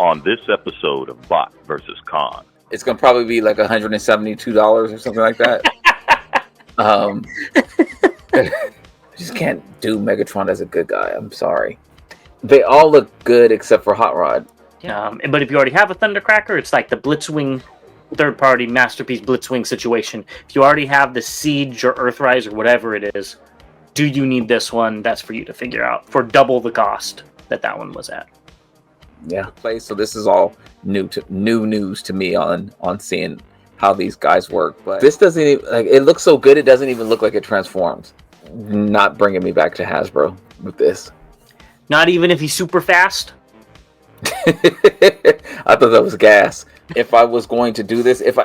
on this episode of Bot versus Con. It's gonna probably be like $172 or something like that. Just can't do Megatron as a good guy. I'm sorry. They all look good except for Hot Rod. But if you already have a Thundercracker, it's like the Blitzwing third-party Masterpiece Blitzwing situation. If you already have the Siege or Earthrise or whatever it is, do you need this one? That's for you to figure out for double the cost that one was at. Yeah. So this is all new news to me on seeing how these guys work. But this doesn't even, like, it looks so good. It doesn't even look like it transforms. Not bringing me back to Hasbro with this. Not even if he's super fast. I thought that was gas. If I was going to do this, if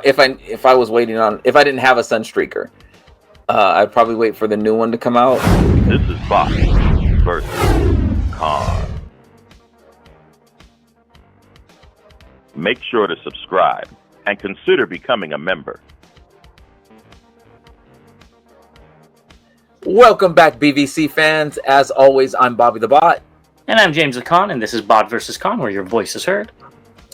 I was waiting on, if I didn't have a Sunstreaker, I'd probably wait for the new one to come out. This is Bot versus Con. Make sure to subscribe and consider becoming a member. Welcome back, BVC fans. As always, I'm Bobby the Bot. And I'm James the Con, and this is Bot vs. Con, where your voice is heard.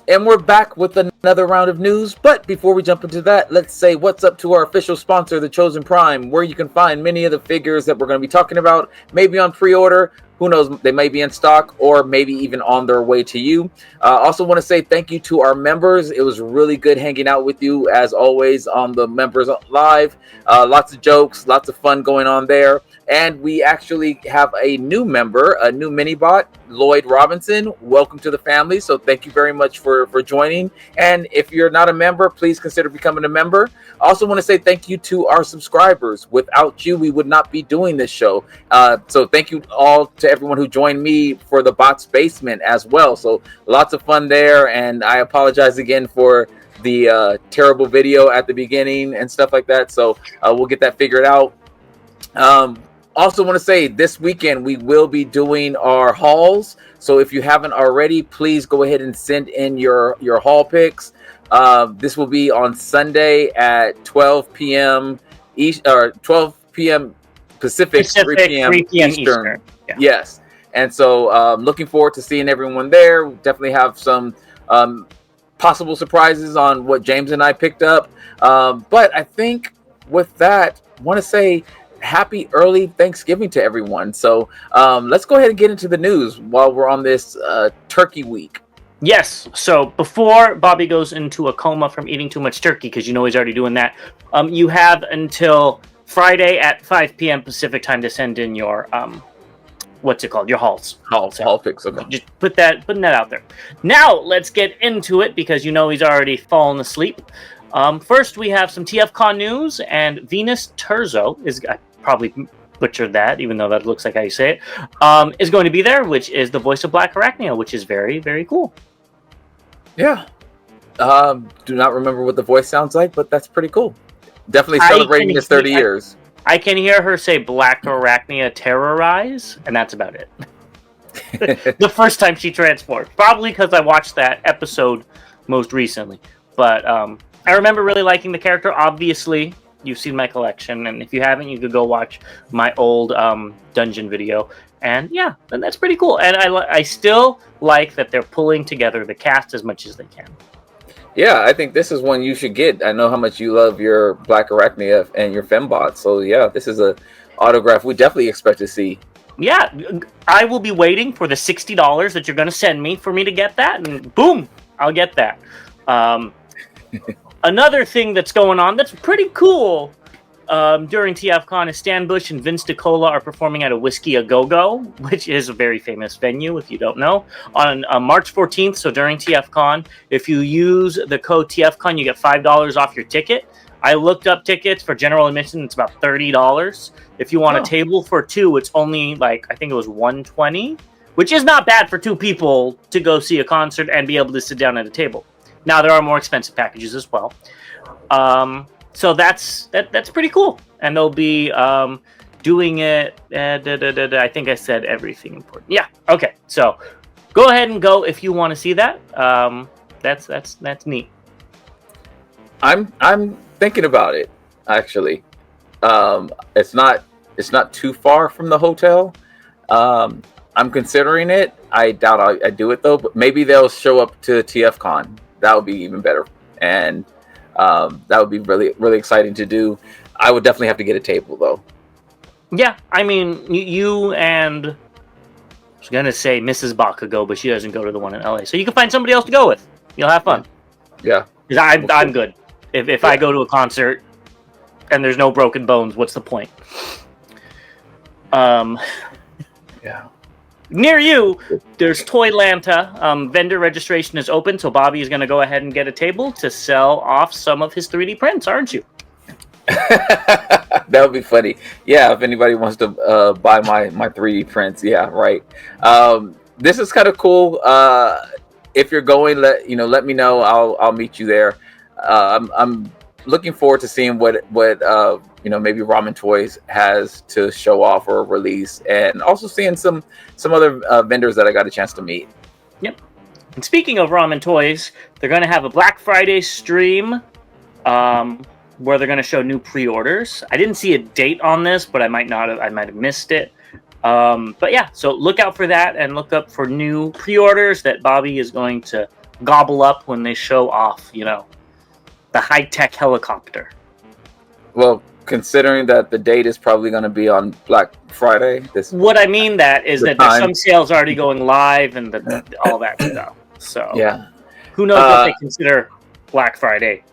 And we're back with another round of news. But before we jump into that, let's say what's up to our official sponsor, The Chosen Prime, where you can find many of the figures that we're going to be talking about, maybe on pre-order. Who knows, they may be in stock or maybe even on their way to you. Also want to say thank you to our members. It was really good hanging out with you, as always, on the Members Live. Lots of jokes, lots of fun going on there. And we actually have a new member, a new mini-bot, Lloyd Robinson. Welcome to the family. So thank you very much for joining. And if you're not a member, please consider becoming a member. I also want to say thank you to our subscribers. Without you, we would not be doing this show. So thank you all to everyone who joined me for the Bots Basement as well. So lots of fun there. And I apologize again for the terrible video at the beginning and stuff like that. So we'll get that figured out. Also want to say this weekend we will be doing our hauls. So if you haven't already, please go ahead and send in your haul picks. This will be on Sunday at 12 p.m. East, or 12 p.m. Pacific 3 p.m. Eastern. Yeah. Yes. And so looking forward to seeing everyone there. We definitely have some possible surprises on what James and I picked up. But I think with that, I want to say happy early Thanksgiving to everyone. So let's go ahead and get into the news while we're on this turkey week. Yes. So before Bobby goes into a coma from eating too much turkey, because you know he's already doing that, you have until Friday at 5 p.m. Pacific time to send in your what's it called? Your hauls. Haul picks. Okay. Just putting that out there. Now let's get into it, because you know he's already fallen asleep. First, we have some TFcon news, and Venus Terzo is, I probably butchered that, even though that looks like how you say it, is going to be there, which is the voice of Black Arachnia, which is very, very cool. Yeah. Do not remember what the voice sounds like, but that's pretty cool. Definitely celebrating his 30 years. I can hear her say Black Arachnia terrorize, and that's about it. The first time she transformed. Probably because I watched that episode most recently. But I remember really liking the character. Obviously, you've seen my collection, and if you haven't, you could go watch my old dungeon video. And yeah, and that's pretty cool. And I still like that they're pulling together the cast as much as they can. Yeah, I think this is one you should get. I know how much you love your Black Arachnia and your Fembot. So yeah, this is a autograph we definitely expect to see. Yeah, I will be waiting for the $60 that you're going to send me for me to get that, and boom, I'll get that. Another thing that's going on that's pretty cool during TFcon is Stan Bush and Vince DiCola are performing at a Whiskey A Go-Go, which is a very famous venue, if you don't know, on March 14th. So during TFcon, if you use the code TFcon, you get $5 off your ticket. I looked up tickets for general admission. It's about $30. If you want a table for two, it's only like, I think it was $120, which is not bad for two people to go see a concert and be able to sit down at a table. Now, there are more expensive packages as well. So that's pretty cool. And they'll be doing it. I think I said everything important. Yeah. Okay. So go ahead and go if you want to see that. That's neat. I'm thinking about it, actually. It's not too far from the hotel. I'm considering it. I doubt I do it though, but maybe they'll show up to TFcon. That would be even better, and that would be really really exciting to do. I would definitely have to get a table though. Yeah, I mean, you and I was gonna say Mrs. Bach could go, but she doesn't go to the one in LA, so you can find somebody else to go with. You'll have fun. Yeah, because I'm good. If I go to a concert and there's no broken bones, what's the point? Yeah. Near you, there's Toylanta. Vendor registration is open, so Bobby is going to go ahead and get a table to sell off some of his 3D prints, aren't you? That would be funny. Yeah, if anybody wants to buy my 3D prints, yeah, right. This is kind of cool. If you're going, let me know. I'll meet you there. I'm looking forward to seeing what maybe Ramen Toys has to show off or release, and also seeing some other vendors that I got a chance to meet. Yep. And speaking of Ramen Toys, they're going to have a Black Friday stream where they're going to show new pre-orders. I didn't see a date on this, but I might have missed it. But yeah, so look out for that and look up for new pre-orders that Bobby is going to gobble up when they show off, the high-tech helicopter. Well, considering that the date is probably going to be on Black Friday. What I mean that is that there's some sales already going live and all that stuff. So yeah, who knows what they consider Black Friday?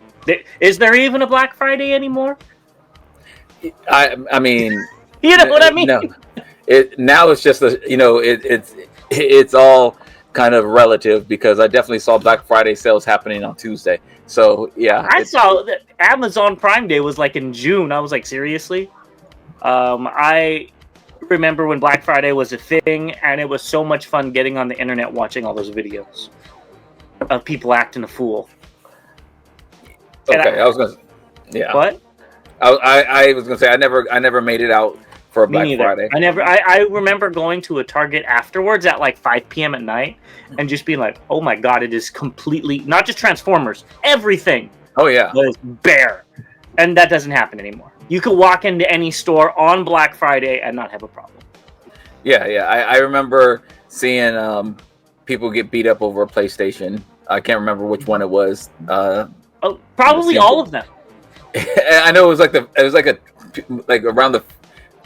Is there even a Black Friday anymore? I mean, you know what I mean? No, now it's just it's all kind of relative, because I definitely saw Black Friday sales happening on Tuesday. So yeah, I saw that Amazon Prime Day was like in June. I was like, seriously? I remember when Black Friday was a thing, and it was so much fun getting on the internet watching all those videos of people acting a fool. Okay, I was gonna. Yeah. What? I was gonna say I never made it out for a Black Friday. I remember going to a Target afterwards at like 5 p.m. at night and just being like, oh my god, it is completely not just Transformers, everything. Oh yeah, was bare, and that doesn't happen anymore. You could walk into any store on Black Friday and not have a problem. Yeah. I remember seeing people get beat up over a PlayStation. I can't remember which one it was. Probably all of them. I know it was like around the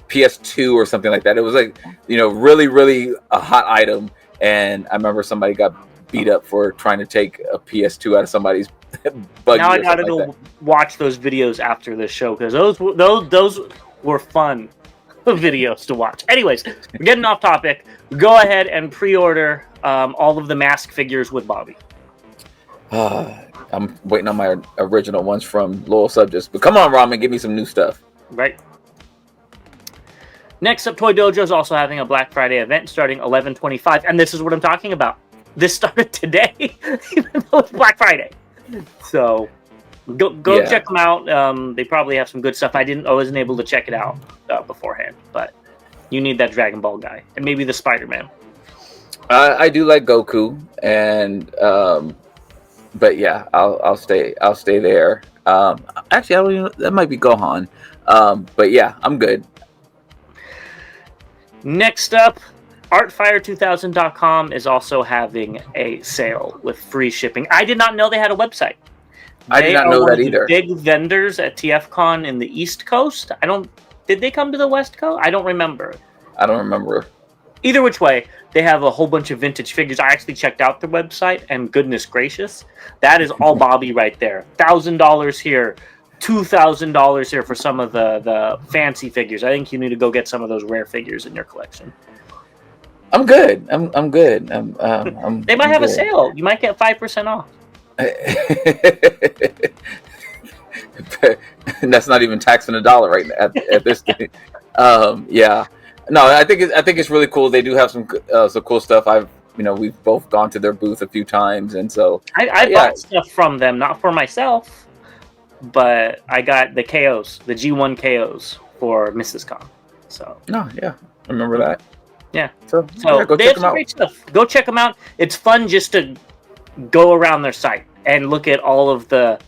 PS2 or something like that. It was like, really, really a hot item. And I remember somebody got beat up for trying to take a PS2 out of somebody's buggy. Now I gotta go watch those videos after this show, because those were fun videos to watch. Anyways, we're getting off topic. Go ahead and pre-order all of the M.A.S.K figures with Bobby. I'm waiting on my original ones from Loyal Subjects. But come on, Ramen, give me some new stuff. Right. Next up, Toy Dojo is also having a Black Friday event starting 11/25, and this is what I'm talking about. This started today, even though it's Black Friday. So go check them out. They probably have some good stuff. I wasn't able to check it out beforehand, but you need that Dragon Ball guy and maybe the Spider-Man. I do like Goku, and but yeah, I'll stay there. Actually, I don't even. That might be Gohan. But yeah, I'm good. Next up, Artfire2000.com is also having a sale with free shipping. I did not know they had a website. I did not know that either. Big vendors at TFcon in the East Coast. Did they come to the West Coast? I don't remember. Either which way, they have a whole bunch of vintage figures. I actually checked out their website, and goodness gracious, that is all Bobby right there. $1,000 here, $2,000 here for some of the fancy figures. I think you need to go get some of those rare figures in your collection. I'm good. I'm good. They might have a sale. You might get 5% off. That's not even taxing $1 right now at this thing. Yeah. No, I think it's really cool. They do have some cool stuff. We've both gone to their booth a few times, and so I bought stuff from them, not for myself, but I got the KOs, the G1 KOs for M.A.S.K. So no, yeah, I remember that. Yeah. So yeah, go they check have them out. great stuff. Go check them out. It's fun just to go around their site and look at all of the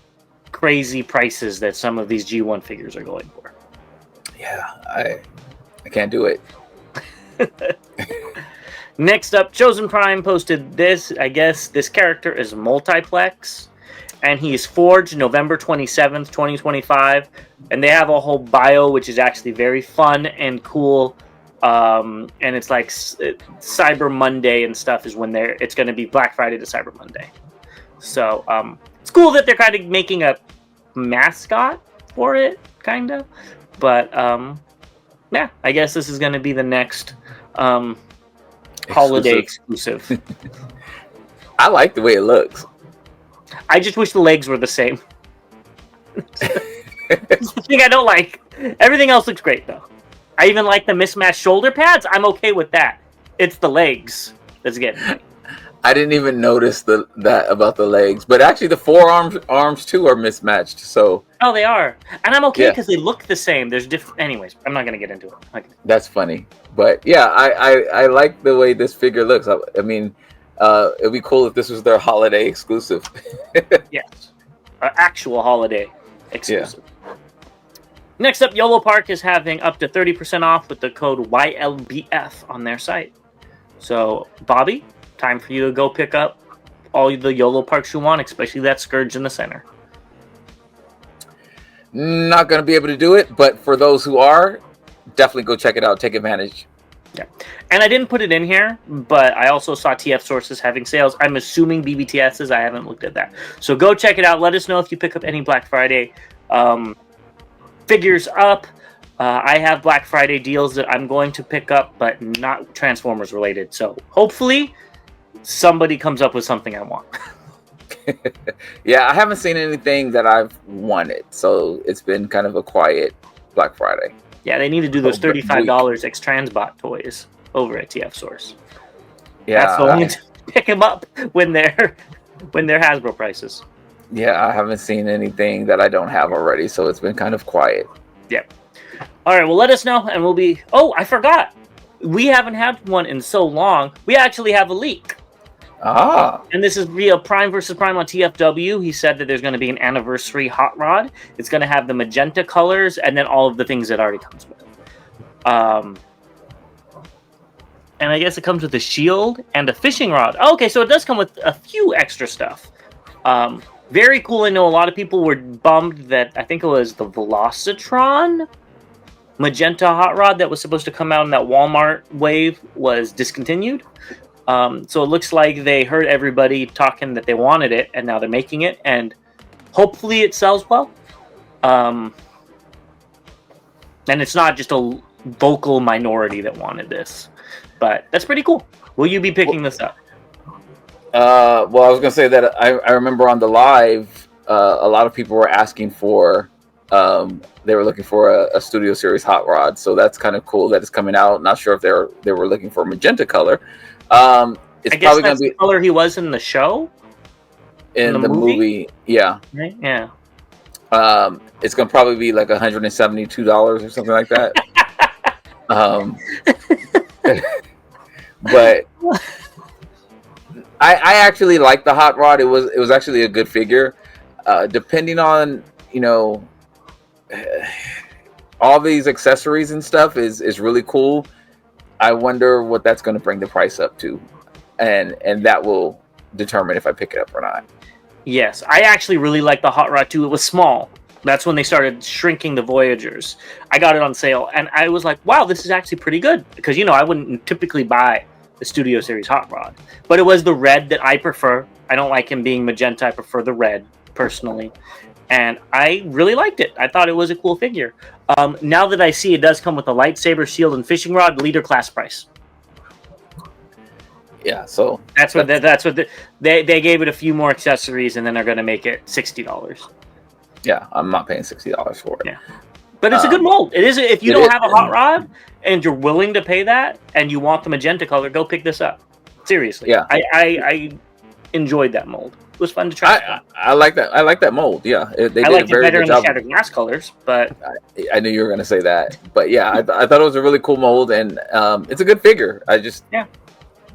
crazy prices that some of these G1 figures are going for. Yeah, I can't do it. Next up, Chosen Prime posted this. I guess this character is multiplex, and he's forged November 27th, 2025. And they have a whole bio, which is actually very fun and cool. And it's like Cyber Monday and stuff is when it's going to be Black Friday to Cyber Monday. So it's cool that they're kind of making a mascot for it, kind of. But yeah, I guess this is going to be the next holiday exclusive. I like the way it looks. I just wish the legs were the same. That's the thing I don't like. Everything else looks great, though. I even like the mismatched shoulder pads. I'm okay with that. It's the legs that's getting me. I didn't even notice that about the legs, but actually the forearms too are mismatched. So they are, and I'm okay because they look the same. There's different. Anyways, I'm not gonna get into it. Okay. That's funny, but yeah, I like the way this figure looks. I mean, it'd be cool if this was their holiday exclusive. Yes, actual holiday exclusive. Yeah. Next up, YOLO Park is having up to 30% off with the code YLBF on their site. So, Bobby, time for you to go pick up all the YOLO Parks you want, especially that Scourge in the center. Not going to be able to do it, but for those who are, definitely go check it out. Take advantage. Yeah. And I didn't put it in here, but I also saw TF Sources having sales. I'm assuming BBTS's. I haven't looked at that. So go check it out. Let us know if you pick up any Black Friday figures up. I have Black Friday deals that I'm going to pick up, but not Transformers related. So hopefully somebody comes up with something I want. Yeah, I haven't seen anything that I've wanted, so it's been kind of a quiet Black Friday. Yeah, they need to do those $35 X-Transbot toys over at TF Source. Yeah, that's the only to pick them up when they're Hasbro prices. Yeah, I haven't seen anything that I don't have already, so it's been kind of quiet. Yep. All right, well, let us know, and we'll be... Oh, I forgot. We haven't had one in so long. We actually have a leak. Ah. And this is via Prime vs. Prime on TFW. He said that there's going to be an anniversary hot rod. It's going to have the magenta colors, and then all of the things it already comes with. And I guess it comes with a shield and a fishing rod. Oh, okay, so it does come with a few extra stuff. Very cool. I know a lot of people were bummed that I think it was the Velocitron magenta hot rod that was supposed to come out in that Walmart wave was discontinued. So it looks like they heard everybody talking that they wanted it, and now they're making it, and hopefully it sells well. And it's not just a vocal minority that wanted this, but that's pretty cool. Will you be picking this up? Well, I was going to say that I remember on the live, a lot of people were asking for, they were looking for a Studio Series hot rod. So that's kind of cool that it's coming out. Not sure if they were looking for a magenta color. It's I guess probably that's going to be the color he was in the show. In the movie. Yeah. Right? Yeah. It's going to probably be like $172 or something like that. But I actually like the hot rod. It was actually a good figure. Depending on, all these accessories and stuff is really cool. I wonder what that's going to bring the price up to, and that will determine if I pick it up or not. Yes, I actually really like the hot rod too. It was small. That's when they started shrinking the Voyagers. I got it on sale, and I was like, wow, this is actually pretty good. Because, I wouldn't typically buy the Studio Series hot rod. But it was the red that I prefer. I don't like him being magenta. I prefer the red, personally. And I really liked it. I thought it was a cool figure. Now that I see it does come with a lightsaber, shield, and fishing rod, leader class price. Yeah, so that's what they gave it a few more accessories, and then they're going to make it $60. Yeah, I'm not paying $60 for it. Yeah, but it's a good mold. It is. If you don't have a hot rod and you're willing to pay that, and you want the magenta color, go pick this up. Seriously, yeah, I enjoyed that mold. It was fun to try. I like that. I like that mold. Yeah, they I did liked a very it better good in job. the Shattered Glass colors, but I knew you were going to say that. But yeah, I thought it was a really cool mold, and it's a good figure. I just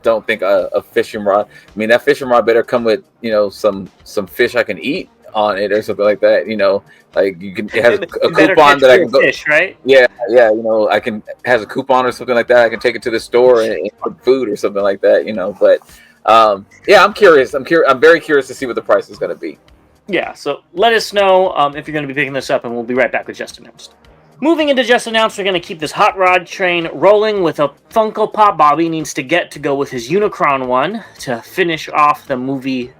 don't think a fishing rod. I mean, that fishing rod better come with some fish I can eat on it or something like that. You know, like you can it has a Better coupon catch that I real can go. fish, right? Yeah, yeah. You know, has a coupon or something like that. I can take it to the store and put food or something like that. You know, but yeah, I'm curious. I'm very curious to see what the price is going to be. Yeah. So let us know if you're going to be picking this up, and we'll be right back with Just Announced. Moving into Just Announced, we're going to keep this hot rod train rolling with a Funko Pop Bobby needs to get to go with his Unicron one to finish off the movie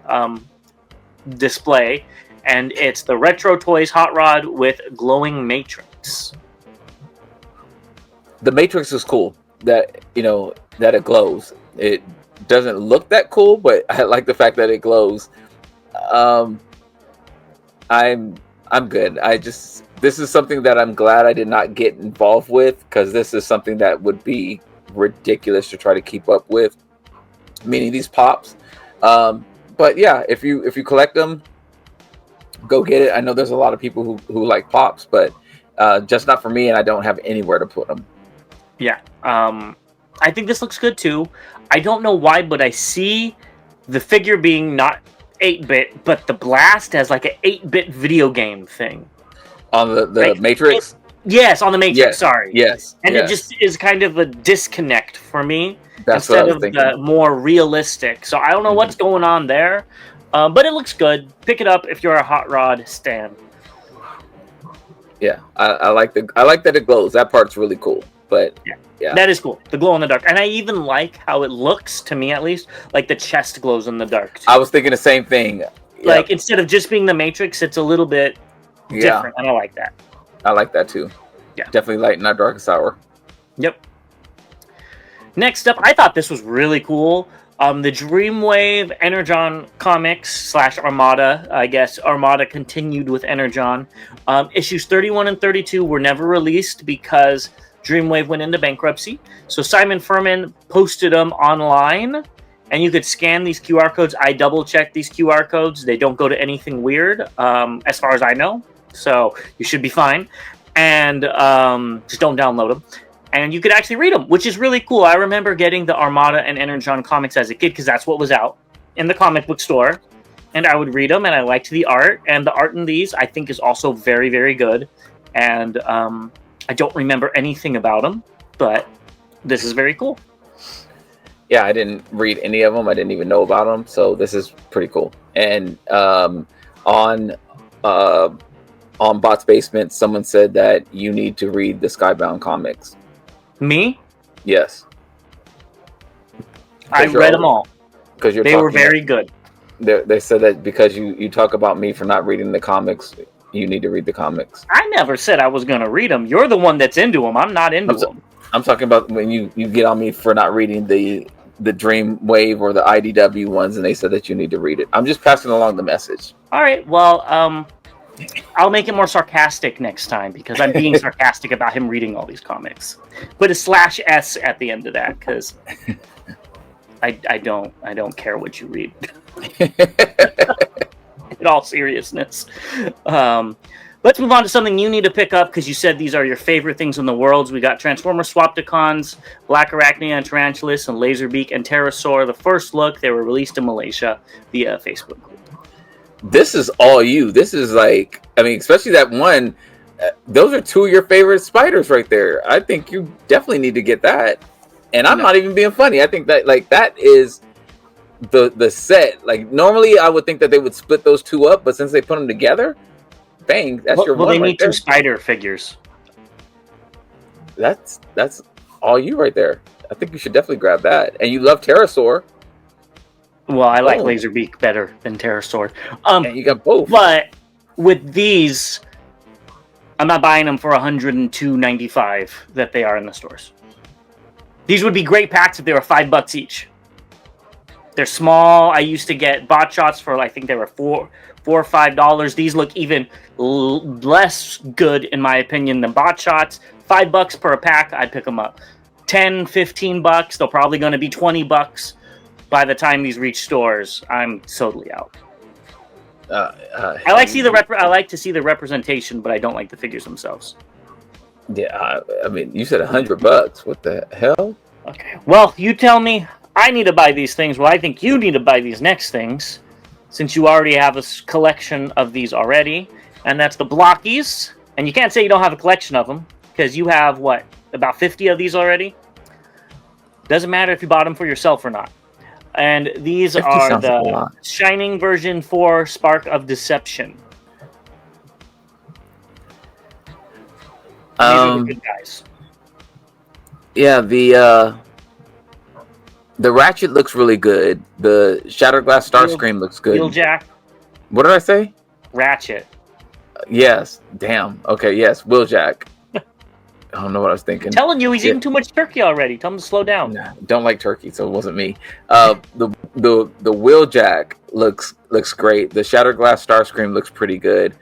display. And it's the Retro Toys hot rod with glowing matrix. The matrix is cool. That that it glows. It doesn't look that cool, but I like the fact that it glows. I'm good. This is something that I'm glad I did not get involved with, because this is something that would be ridiculous to try to keep up with. Meaning these pops. But yeah, if you collect them, go get it. I know there's a lot of people who like pops, but just not for me, and I don't have anywhere to put them. Yeah. I think this looks good too. I don't know why, but I see the figure being not 8-bit, but the blast has like an 8-bit video game thing. On the like, Matrix? Yes, on the Matrix, yes. sorry. Yes. And it just is kind of a disconnect for me. That's instead what I was of thinking. The more realistic. So I don't know what's going on there. But it looks good. Pick it up if you're a hot rod stan. Yeah, I like that it glows. That part's really cool. But yeah. That is cool. The glow in the dark. And I even like how it looks, to me at least, like the chest glows in the dark too. I was thinking the same thing. Like instead of just being the Matrix, it's a little bit different, and I like that. I like that too. Yeah. Definitely lighten our darkest hour. Yep. Next up, I thought this was really cool. The Dreamwave Energon Comics / Armada, I guess. Armada continued with Energon. Issues 31 and 32 were never released because Dreamwave went into bankruptcy. So Simon Furman posted them online, and you could scan these QR codes. I double-checked these QR codes. They don't go to anything weird, as far as I know. So you should be fine. And just don't download them. And you could actually read them, which is really cool. I remember getting the Armada and Energon comics as a kid because that's what was out in the comic book store. And I would read them, and I liked the art. And the art in these, I think, is also very, very good. And I don't remember anything about them, but this is very cool. Yeah, I didn't read any of them. I didn't even know about them. So this is pretty cool. And on Bot's Basement, someone said that you need to read the Skybound comics. Me? Yes. I read them all. Because they were very good. They said that because you talk about me for not reading the comics, you need to read the comics. I never said I was going to read them. You're the one that's into them. I'm not into them. I'm talking about when you get on me for not reading the Dreamwave or the IDW ones, and they said that you need to read it. I'm just passing along the message. All right. Well, I'll make it more sarcastic next time because I'm being sarcastic about him reading all these comics. Put a /S at the end of that because I don't care what you read. In all seriousness. Let's move on to something you need to pick up because you said these are your favorite things in the world. We got Transformer Swapticons, Black Arachnia and Tarantulas, and Laserbeak and Pterosaur. The first look, they were released in Malaysia via Facebook group. This is all you. This is like, I mean, especially that one. Those are two of your favorite spiders right there. I think you definitely need to get that. And I'm not even being funny. I think that that is the set. Like normally I would think that they would split those two up, but since they put them together, bang, that's your one. Well, they need right two spider figures. That's all you right there. I think you should definitely grab that. And you love Pterosaur. Well, I like Laserbeak better than Pterosaur. And you got both. But with these, I'm not buying them for $102.95 that they are in the stores. These would be great packs if they were $5 each. They're small. I used to get bot shots for, I think they were $4 or $5. These look even less good, in my opinion, than bot shots. $5 per pack, I'd pick them up. $10, $15, they're probably going to be $20 by the time these reach stores. I'm totally out. I like to see the representation, but I don't like the figures themselves. Yeah, I mean, you said $100. What the hell? Okay. Well, you tell me. I need to buy these things. Well, I think you need to buy these next things. since you already have a collection of these already, and that's the Blokees. And you can't say you don't have a collection of them, because you have, what, about 50 of these already? Doesn't matter if you bought them for yourself or not. And these are the Shining version 4 Spark of Deception. These are the good guys. Yeah, the Ratchet looks really good. The Shatterglass Starscream looks good. Wheeljack. What did I say? Ratchet. Yes. Damn. Okay. Yes. Wheeljack. I don't know what I was thinking. I'm telling you, he's eating too much turkey already. Tell him to slow down. Nah, don't like turkey, so it wasn't me. The Wheeljack looks great. The Shatterglass Starscream looks pretty good.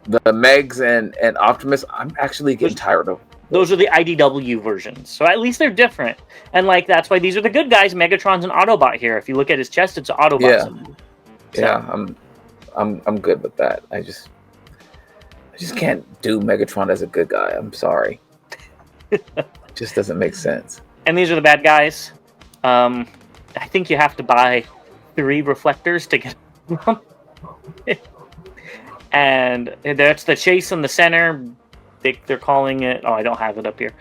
The Megs and Optimus, I'm actually getting tired of. Those are the IDW versions, so at least they're different. And like that's why these are the good guys. Megatron's an Autobot here. If you look at his chest, it's an Autobot. Yeah, symbol. So. Yeah, I'm good with that. I just can't do Megatron as a good guy. I'm sorry. It just doesn't make sense. And these are the bad guys. I think you have to buy 3 reflectors to get them. And that's the chase in the center. They're calling it... Oh, I don't have it up here.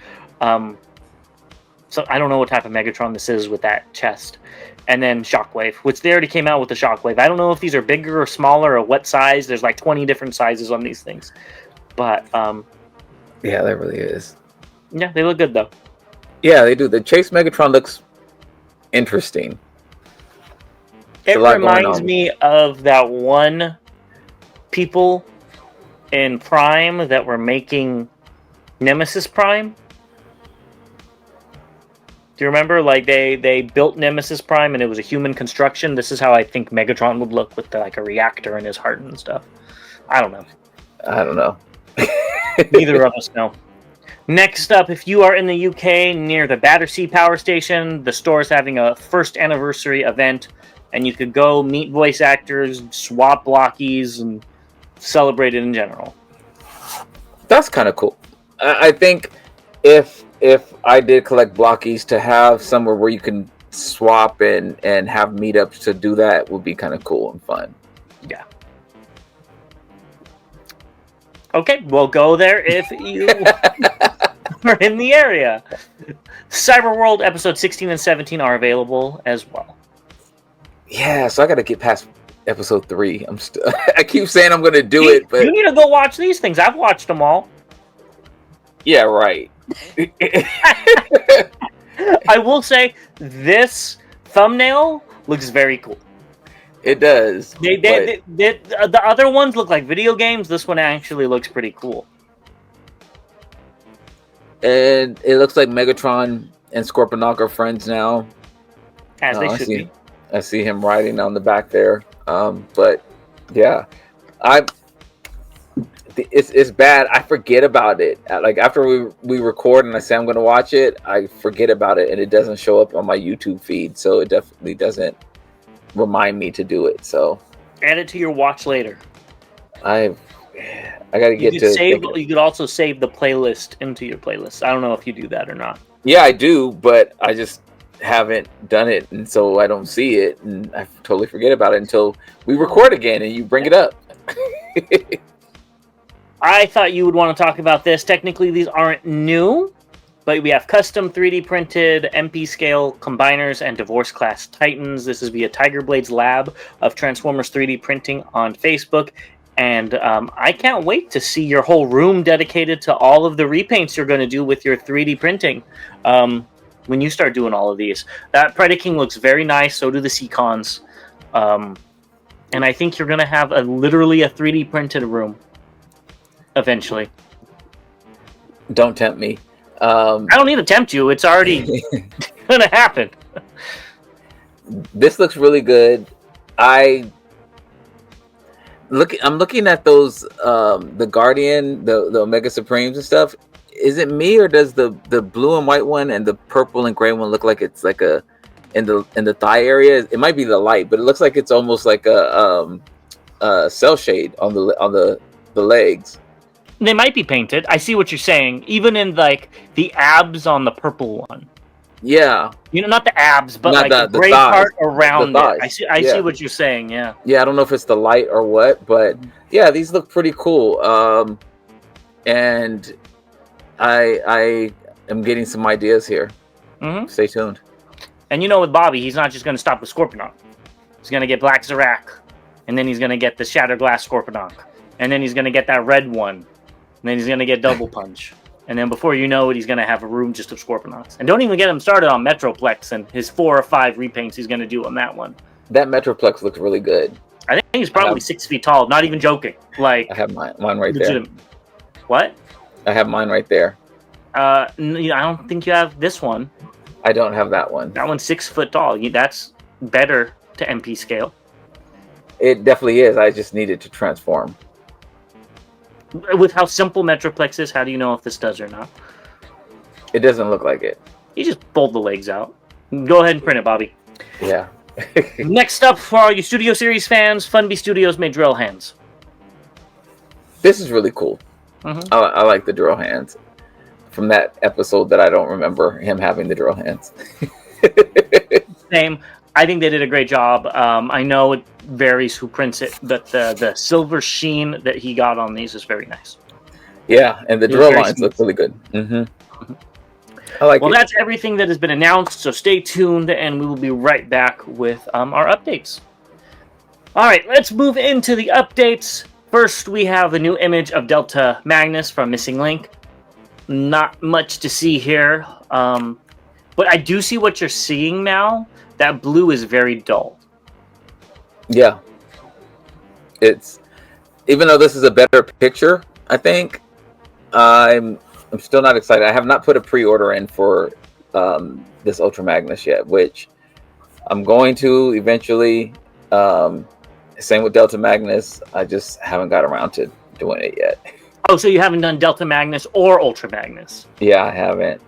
So I don't know what type of Megatron this is with that chest. And then Shockwave, which they already came out with the Shockwave. I don't know if these are bigger or smaller or what size. There's like 20 different sizes on these things. But... yeah, there really is. Yeah, they look good, though. Yeah, they do. The Chase Megatron looks interesting. It reminds me of that one people in Prime that were making Nemesis Prime. Do you remember? Like, they built Nemesis Prime, and it was a human construction. This is how I think Megatron would look with, like, a reactor in his heart and stuff. I don't know. Neither of us know. Next up, if you are in the UK near the Battersea Power Station, the store is having a first anniversary event, and you could go meet voice actors, swap Blokees, and celebrate it in general. That's kind of cool. I think if I did collect Blokees, to have somewhere where you can swap and have meetups to do that would be kind of cool and fun. Yeah. Okay, we'll go there if you are in the area. Cyberworld episode 16 and 17 are available as well. Yeah, so I got to get past episode 3. I keep saying I'm going to do it, but you need to go watch these things. I've watched them all. Yeah, right. I will say this thumbnail looks very cool. It does. The other ones look like video games. This one actually looks pretty cool. And it looks like Megatron and Scorponok are friends now. As they should be. I see him riding on the back there. But yeah, it's bad. I forget about it. Like after we record and I say I'm going to watch it, I forget about it and it doesn't show up on my YouTube feed. So it definitely doesn't remind me to do it. So add it to your watch later. I got to get to. You could also save the playlist into your playlist. I don't know if you do that or not. Yeah, I do, but I just haven't done it, and so I don't see it, and I totally forget about it until we record again and you bring it up. I thought you would want to talk about this. Technically, these aren't new, but we have custom 3D printed MP scale combiners and Divorce Class Titans. This is via Tiger Blade's Lab of Transformers 3D Printing on Facebook. And I can't wait to see your whole room dedicated to all of the repaints you're going to do with your 3D printing when you start doing all of these. That Predaking looks very nice. So do the Seacons. And I think you're going to have literally a 3D printed room eventually. Don't tempt me. I don't need to tempt you. It's already going to happen. This looks really good. I'm looking at those the Guardian, the Omega Supremes and stuff. Is it me or does the blue and white one and the purple and gray one look like it's like in the thigh area? It might be the light, but it looks like it's almost like a cell shade on the legs. They might be painted. I see what you're saying. Even in like the abs on the purple one, Yeah. Not the abs, but Not like the gray thighs. part around The it. thighs. I see what you're saying. Yeah. Yeah, I don't know if it's the light or what, but yeah, these look pretty cool. And I am getting some ideas here. Mm-hmm. Stay tuned. And with Bobby, he's not just going to stop with Scorponok. He's going to get Black Zarak, and then he's going to get the Shattered Glass Scorponok, and then he's going to get that red one, and then he's going to get Double Punch. And then before you know it, he's going to have a room just of Scorponok's. And don't even get him started on Metroplex and his 4 or 5 repaints he's going to do on that one. That Metroplex looks really good. I think he's probably 6 feet tall. Not even joking. Like, I have mine right there. What? I have mine right there. I don't think you have this one. I don't have that one. That one's 6 foot tall. That's better to MP scale. It definitely is. I just needed to transform. With how simple Metroplex is, how do you know if this does or not? It doesn't look like it. You just pulled the legs out. Go ahead and print it, Bobby. Yeah. Next up, for all you Studio Series fans, Funby Studios made drill hands. This is really cool. Mm-hmm. I like the drill hands. From that episode that I don't remember him having the drill hands. Same. I think they did a great job. I know it varies who prints it, but the silver sheen that he got on these is very nice. Yeah, and the drill lines look really good. Mm-hmm. I like it. Well, that's everything that has been announced, so stay tuned, and we will be right back with our updates. All right, let's move into the updates. First, we have a new image of Delta Magnus from Missing Link. Not much to see here, but I do see what you're seeing now. That blue is very dull. Yeah. It's, even though this is a better picture, I think, I'm still not excited. I have not put a pre-order in for this Ultra Magnus yet, which I'm going to eventually. Same with Delta Magnus. I just haven't got around to doing it yet. Oh, so you haven't done Delta Magnus or Ultra Magnus? Yeah, I haven't.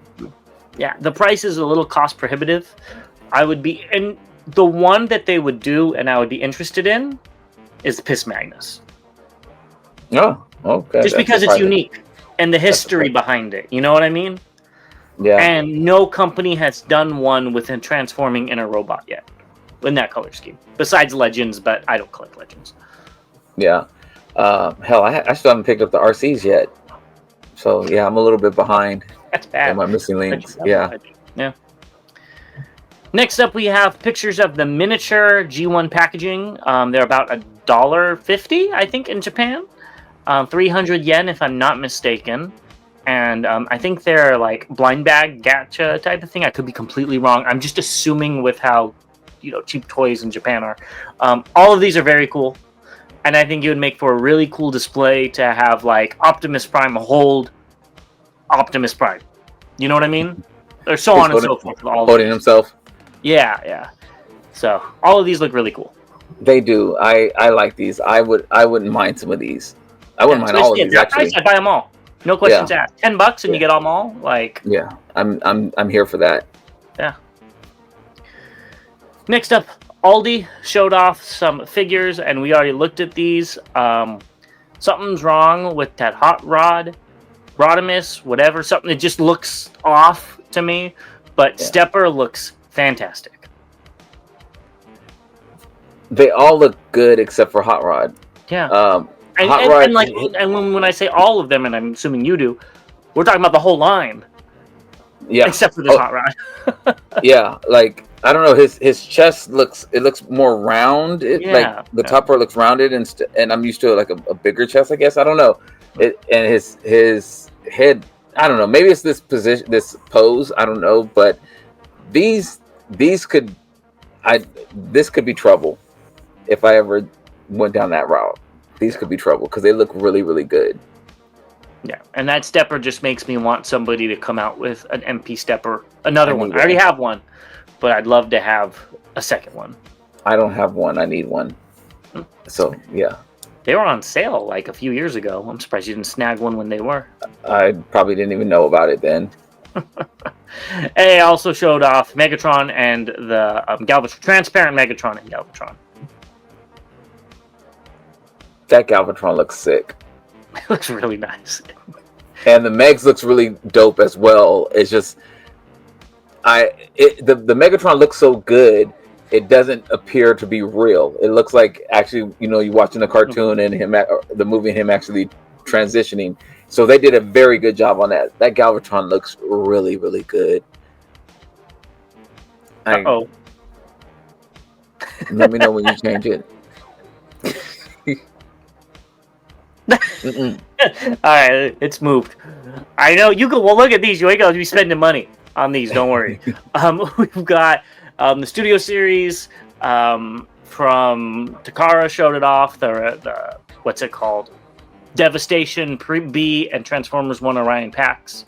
Yeah, the price is a little cost prohibitive. And the one that they would do, and I would be interested in, is Piss Magnus. Oh, okay. Just because it's unique and the history behind it. You know what I mean? Yeah. And no company has done one with him transforming in a robot yet in that color scheme. Besides Legends, but I don't collect Legends. Yeah. Hell, I still haven't picked up the RCs yet. So, yeah, I'm a little bit behind. That's bad. On my Missing Links. Yeah. Yeah. Next up, we have pictures of the miniature G1 packaging. They're about $1.50, I think, in Japan. 300 yen, if I'm not mistaken. And I think they're like blind bag gacha type of thing. I could be completely wrong. I'm just assuming with how cheap toys in Japan are. All of these are very cool. And I think it would make for a really cool display to have like Optimus Prime hold Optimus Prime. You know what I mean? Or so on and so forth. Holding himself. Yeah. So all of these look really cool. They do. I like these. I wouldn't mind some of these. I wouldn't mind all of these actually. I'd buy them all. No questions asked. $10 and you get them all. Like I'm here for that. Yeah. Next up, Aldi showed off some figures, and we already looked at these. Something's wrong with that Hot Rod, Rodimus, whatever. Something that just looks off to me. But Stepper looks fantastic. They all look good except for Hot Rod. Yeah. And when I say all of them, and I'm assuming you do, we're talking about the whole line. Yeah. Except for this Hot Rod. Yeah, like I don't know, his chest looks more round. Like the top part looks rounded, and I'm used to like a bigger chest, I guess. I don't know. And his head, I don't know. Maybe it's this position, this pose. I don't know, but this could be trouble if I ever went down that route. These could be trouble because they look really, really good. Yeah, and that Stepper just makes me want somebody to come out with an MP Stepper. Another one. I already have one, but I'd love to have a second one. I don't have one. I need one. So, yeah. They were on sale like a few years ago. I'm surprised you didn't snag one when they were. I probably didn't even know about it then. And they also showed off Megatron and the Galvatron, transparent Megatron and Galvatron. That Galvatron looks sick. It looks really nice. And the Megs looks really dope as well. It's just, The Megatron looks so good. It doesn't appear to be real. It looks like actually, you're watching the cartoon and the movie and him actually transitioning. So they did a very good job on that. That Galvatron looks really, really good. Uh-oh. Let me know when you change it. All right, it's moved. I know you can. Well, look at these. You ain't gonna be spending money on these. Don't worry. We've got the Studio Series from Takara showed it off. The what's it called? Devastation B and Transformers 1 Orion packs.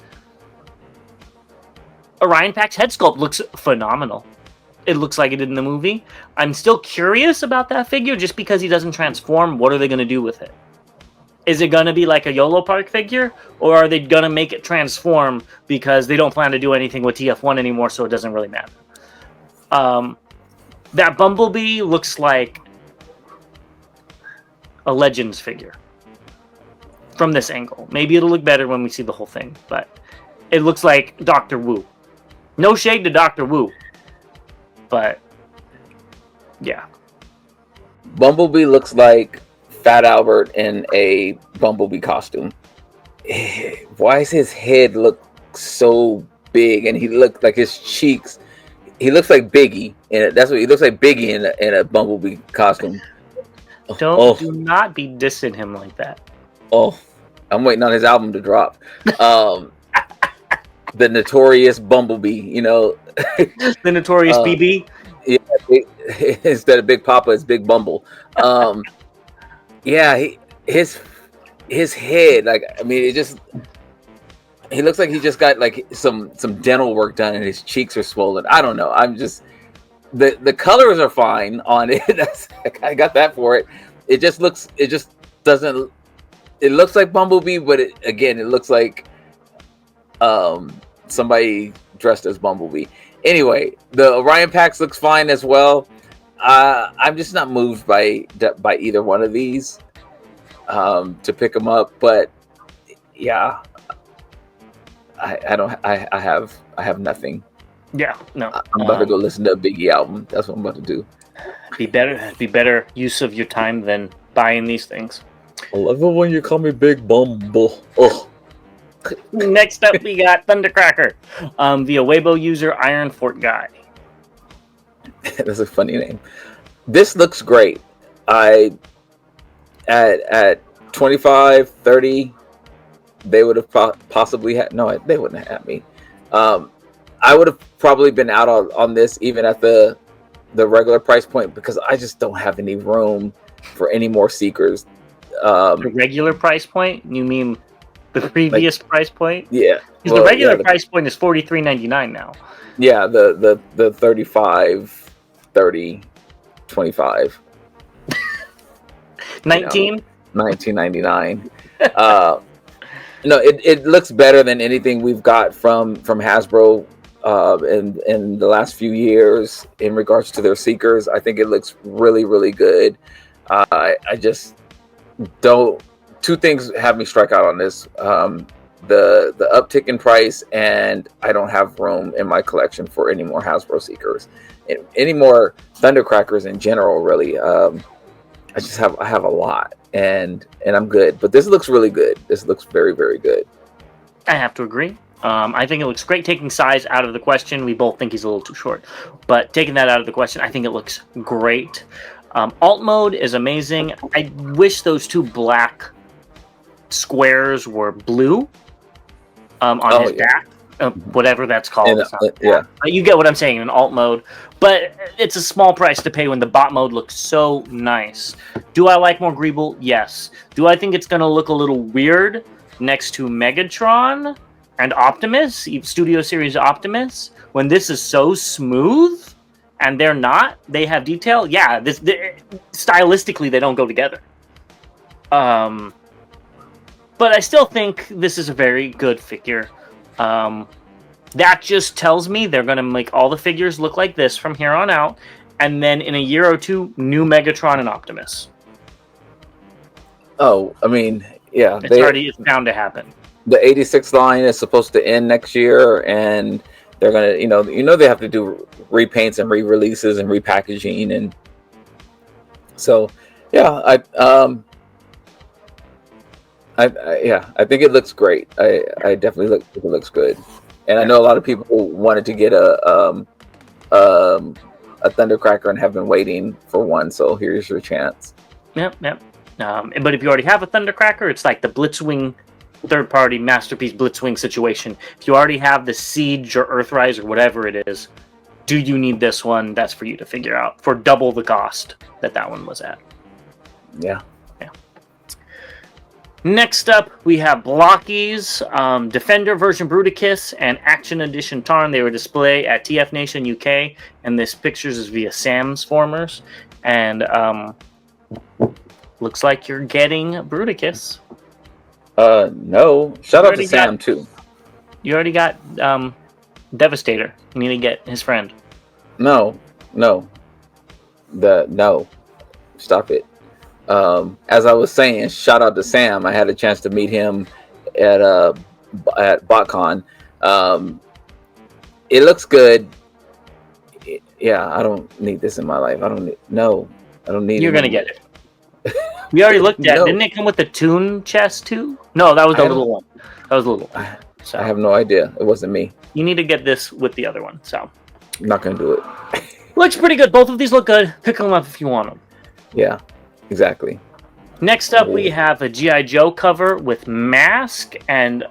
Orion Pack's head sculpt looks phenomenal. It looks like it did in the movie. I'm still curious about that figure just because he doesn't transform. What are they going to do with it? Is it going to be like a YOLO Park figure? Or are they going to make it transform because they don't plan to do anything with TF1 anymore, so it doesn't really matter? That Bumblebee looks like a Legends figure from this angle. Maybe it'll look better when we see the whole thing, but it looks like Dr. Wu. No shade to Dr. Wu, but yeah. Bumblebee looks like Fat Albert in a Bumblebee costume. Why does his head look so big? And he looked like his cheeks. He looks like Biggie, and that's what he looks like. Biggie in a Bumblebee costume. Do not be dissing him like that. Oh, I'm waiting on his album to drop. The Notorious Bumblebee, the Notorious BB. Yeah, instead of Big Papa, it's Big Bumble. Yeah, his head, he looks like he just got like some dental work done, and his cheeks are swollen. I don't know. I'm just the colors are fine on it. I got that for it. It just doesn't. It looks like Bumblebee, but it looks like somebody dressed as Bumblebee. Anyway, the Orion Pax looks fine as well. I'm just not moved by either one of these to pick them up, but yeah, I have nothing. Yeah, no. I'm about to go listen to a Biggie album. That's what I'm about to do. Be better use of your time than buying these things. I love it when you call me Big Bumble. Oh. Next up, we got Thundercracker, the Weibo user Iron Fort Guy. That's a funny name. This looks great. At 25, 30, they would have possibly had. No, they wouldn't have had me. I would have probably been out on this even at the regular price point because I just don't have any room for any more Seekers. The regular price point? You mean the previous price point? Yeah. Because the regular price point is $43.99 now. Yeah, the 35, 30, 25. 19? $19.99. No, it looks better than anything we've got from Hasbro in the last few years in regards to their Seekers. I think it looks really, really good. I just don't. Two things have me strike out on this: the uptick in price, and I don't have room in my collection for any more Hasbro Seekers, any more Thundercrackers in general. Really, I have a lot, and I'm good. But this looks really good. This looks very, very good. I have to agree. I think it looks great. Taking size out of the question, we both think he's a little too short. But taking that out of the question, I think it looks great. Alt mode is amazing. I wish those two black squares were blue on his back. Whatever that's called. You get what I'm saying in alt mode. But it's a small price to pay when the bot mode looks so nice. Do I like more Greeble? Yes. Do I think it's going to look a little weird next to Megatron and Optimus, Studio Series Optimus, when this is so smooth and they're not? They have detail? Yeah, stylistically they don't go together. But I still think this is a very good figure. That just tells me they're going to make all the figures look like this from here on out, and then in a year or two, new Megatron and Optimus. Oh, I mean, yeah. It's bound to happen. The 86 line is supposed to end next year, and they're gonna, they have to do repaints and re-releases and repackaging, and so yeah, I think it looks great. I definitely think it looks good, and I know a lot of people wanted to get a Thundercracker and have been waiting for one. So here's your chance. Yep. But if you already have a Thundercracker, it's like the Blitzwing third-party Masterpiece Blitzwing situation. If you already have the Siege or Earthrise or whatever it is, do you need this one? That's for you to figure out for double the cost that one was at. Yeah. Next up, we have Blokees, Defender version Bruticus, and Action Edition Tarn. They were displayed at TF Nation UK, and this pictures is via Sam's Formers. And looks like you're getting Bruticus. No. Shout out to Sam too. You already got Devastator. You need to get his friend. No. Stop it. As I was saying, shout out to Sam. I had a chance to meet him at BotCon. It looks good. I don't need this in my life. I don't need. You're gonna get it. We already looked at it. Didn't it come with the Toon chest too? No, that was the little one. So, I have no idea. It wasn't me. You need to get this with the other one. So I'm not gonna do it. Looks pretty good. Both of these look good. Pick them up if you want them. Yeah, exactly. Next up, we have a G.I. Joe cover with M.A.S.K. and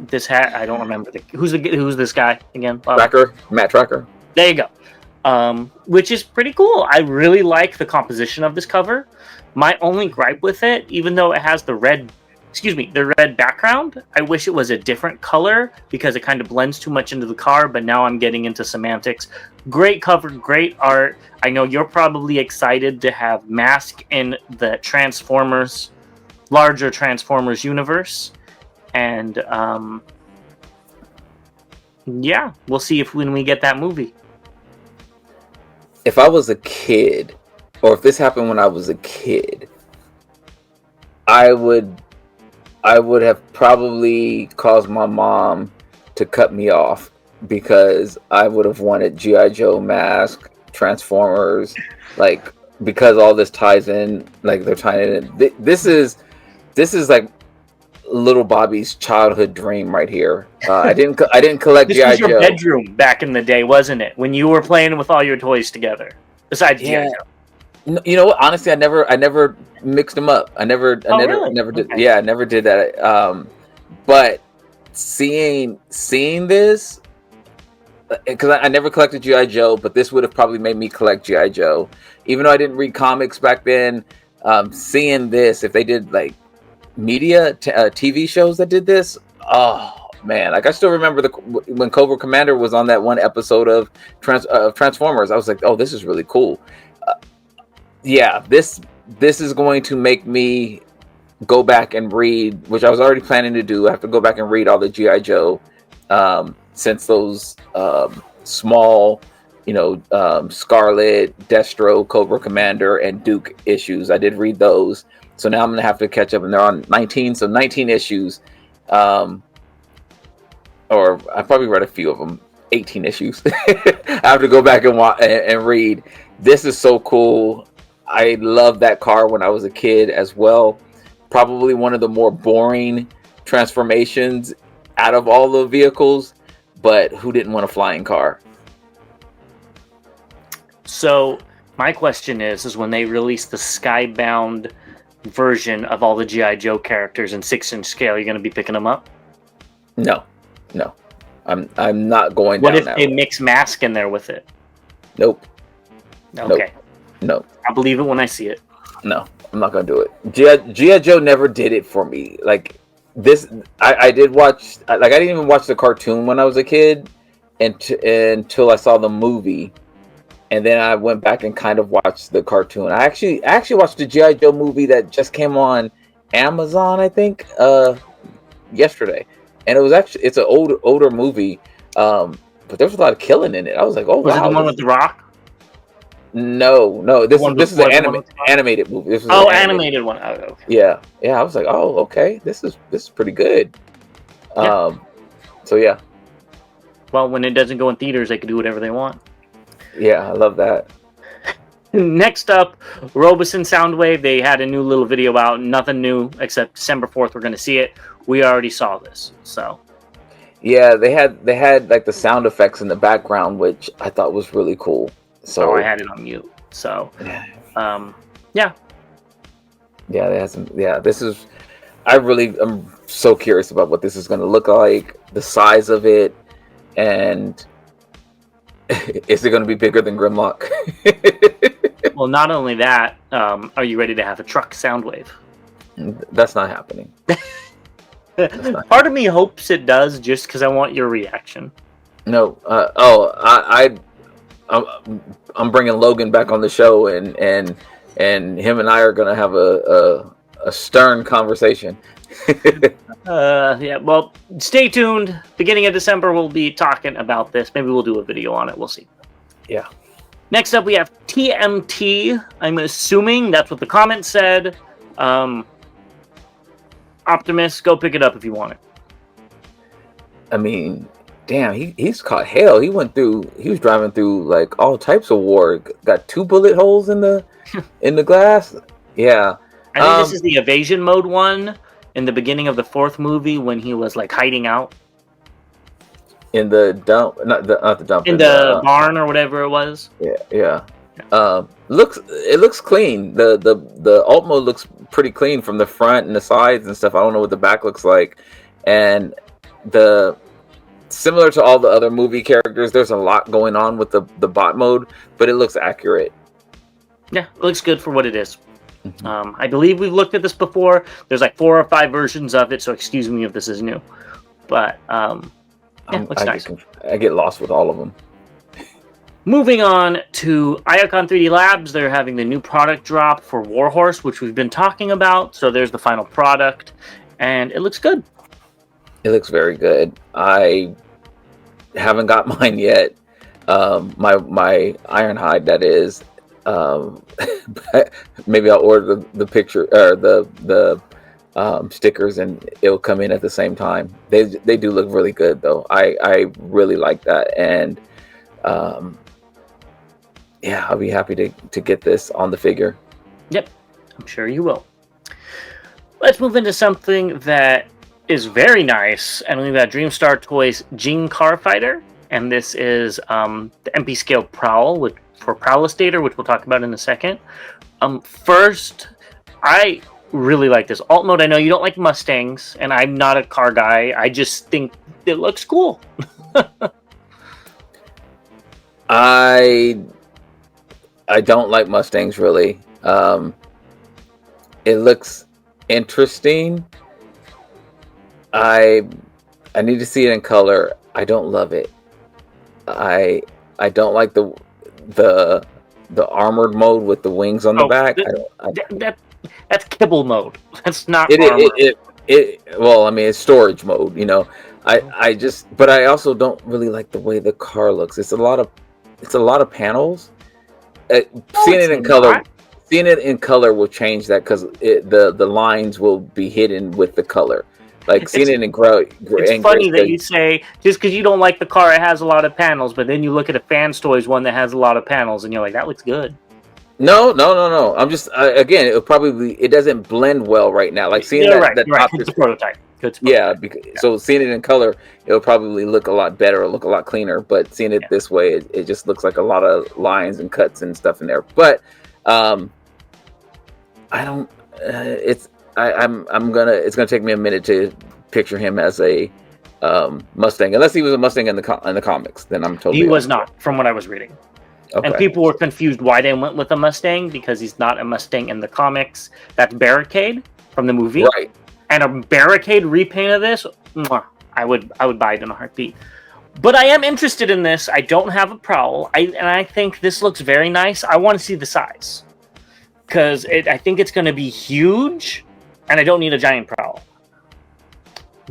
this hat. I don't remember who's this guy again. Matt Tracker. There you go. Which is pretty cool. I really like the composition of this cover. My only gripe with it, even though it has the red background, I wish it was a different color because it kind of blends too much into the car, but now I'm getting into semantics. Great cover, great art. I know you're probably excited to have M.A.S.K. in the larger Transformers universe. And we'll see when we get that movie. If I was a kid, or if this happened when I was a kid, I would have probably caused my mom to cut me off because I would have wanted G.I. Joe, M.A.S.K, Transformers, because all this ties in, they're tying it in. This is like little Bobby's childhood dream right here. I didn't collect G.I. Joe. This was your bedroom back in the day, wasn't it? When you were playing with all your toys together, besides G.I. Joe. No, you know what? Honestly, I never mixed them up. I never did. Okay. Yeah, I never did that. But seeing this, because I never collected G.I. Joe, but this would have probably made me collect G.I. Joe. Even though I didn't read comics back then, seeing this, if they did media TV shows that did this, oh man! I still remember when Cobra Commander was on that one episode of Transformers. I was like, oh, this is really cool. This is going to make me go back and read, which I was already planning to do. I have to go back and read all the G.I. Joe since those small, Scarlet, Destro, Cobra Commander, and Duke issues. I did read those. So now I'm going to have to catch up, and they're on 19 issues. Or I probably read a few of them, 18 issues. I have to go back and read. This is so cool. I loved that car when I was a kid as well. Probably one of the more boring transformations out of all the vehicles, but who didn't want a flying car? So my question is when they release the Skybound version of all the G.I. Joe characters in 6-inch scale, you're going to be picking them up? No. I'm not going down that What if they mix M.A.S.K. in there with it? Nope. Okay. No. I'll believe it when I see it. No, I'm not gonna do it. G.I. Joe never did it for me. This, I did watch. I didn't even watch the cartoon when I was a kid, until I saw the movie, and then I went back and kind of watched the cartoon. I actually watched the G.I. Joe movie that just came on Amazon, I think, yesterday, and it's an older movie, but there was a lot of killing in it. I was like, oh, was it the one with The Rock? No. This is an animated movie. This was animated one. Oh, okay. Yeah. I was like, oh, okay. This is pretty good. So yeah. Well, when it doesn't go in theaters, they can do whatever they want. Yeah, I love that. Next up, Robeson Soundwave. They had a new little video out. Nothing new except December 4th. We're going to see it. We already saw this, so. Yeah, they had like the sound effects in the background, which I thought was really cool. So I had it on mute. So, yeah. Yeah, they had some. Yeah, this is. I'm so curious about what this is going to look like, the size of it, and is it going to be bigger than Grimlock? Well, not only that, are you ready to have a truck Soundwave? That's not happening. Part of me hopes it does, just because I want your reaction. No. I'm bringing Logan back on the show, and him and I are going to have a stern conversation. Yeah, well, stay tuned. Beginning of December, we'll be talking about this. Maybe we'll do a video on it. We'll see. Yeah. Next up, we have TMT. I'm assuming that's what the comment said. Optimus, go pick it up if you want it. I mean, damn, he's caught hell. He was driving through like all types of war. Got 2 bullet holes in the glass. Yeah. I think this is the evasion mode one in the beginning of the 4th movie when he was like hiding out in the dump, not the dump, in the barn or whatever it was. Yeah. It looks clean. The alt mode looks pretty clean from the front and the sides and stuff. I don't know what the back looks like, and similar to all the other movie characters, there's a lot going on with the bot mode, but it looks accurate. Yeah, it looks good for what it is. I believe we've looked at this before. There's like 4 or 5 versions of it, so excuse me if this is new. But looks nice. I get lost with all of them. Moving on to Iacon 3D Labs, they're having the new product drop for Warhorse, which we've been talking about. So there's the final product, and it looks good. It looks very good. I haven't got mine yet. My Ironhide, that is. Maybe I'll order the picture or the stickers, and it'll come in at the same time. They do look really good though. I really like that, and yeah, I'll be happy to get this on the figure. Yep, I'm sure you will. Let's move into something that is very nice, and we've got Dreamstar Toys Jing Car Fighter, and this is the MP scale Prowl for Prowlastator, which we'll talk about in a second. First, I really like this alt mode. I know you don't like Mustangs, and I'm not a car guy. I just think it looks cool. I don't like Mustangs really. It looks interesting. I need to see it in color. I don't love it. I don't like the armored mode with the wings on the back. That's kibble mode. That's not well, I mean, it's storage mode, you know. But I also don't really like the way the car looks. It's a lot of panels. Seeing it in color will change that, because the lines will be hidden with the color. Like seeing it in gray. It's funny that you say just because you don't like the car, it has a lot of panels, but then you look at a Fans Toys one that has a lot of panels, and you're like, that looks good. No. I'm just again, it doesn't blend well right now. Like seeing top it's a prototype. Yeah, so seeing it in color, it'll probably look a lot better, or look a lot cleaner. But seeing it this way, it just looks like a lot of lines and cuts and stuff in there. But I don't. It's gonna take me a minute to picture him as a Mustang, unless he was a Mustang in the comics. Then I'm totally. He was not, from what I was reading. Okay. And people were confused why they went with a Mustang, because he's not a Mustang in the comics. That's Barricade from the movie, right? And a Barricade repaint of this, I would buy it in a heartbeat. But I am interested in this. I don't have a Prowl, and I think this looks very nice. I want to see the size, because I think it's going to be huge, and I don't need a giant Prowl.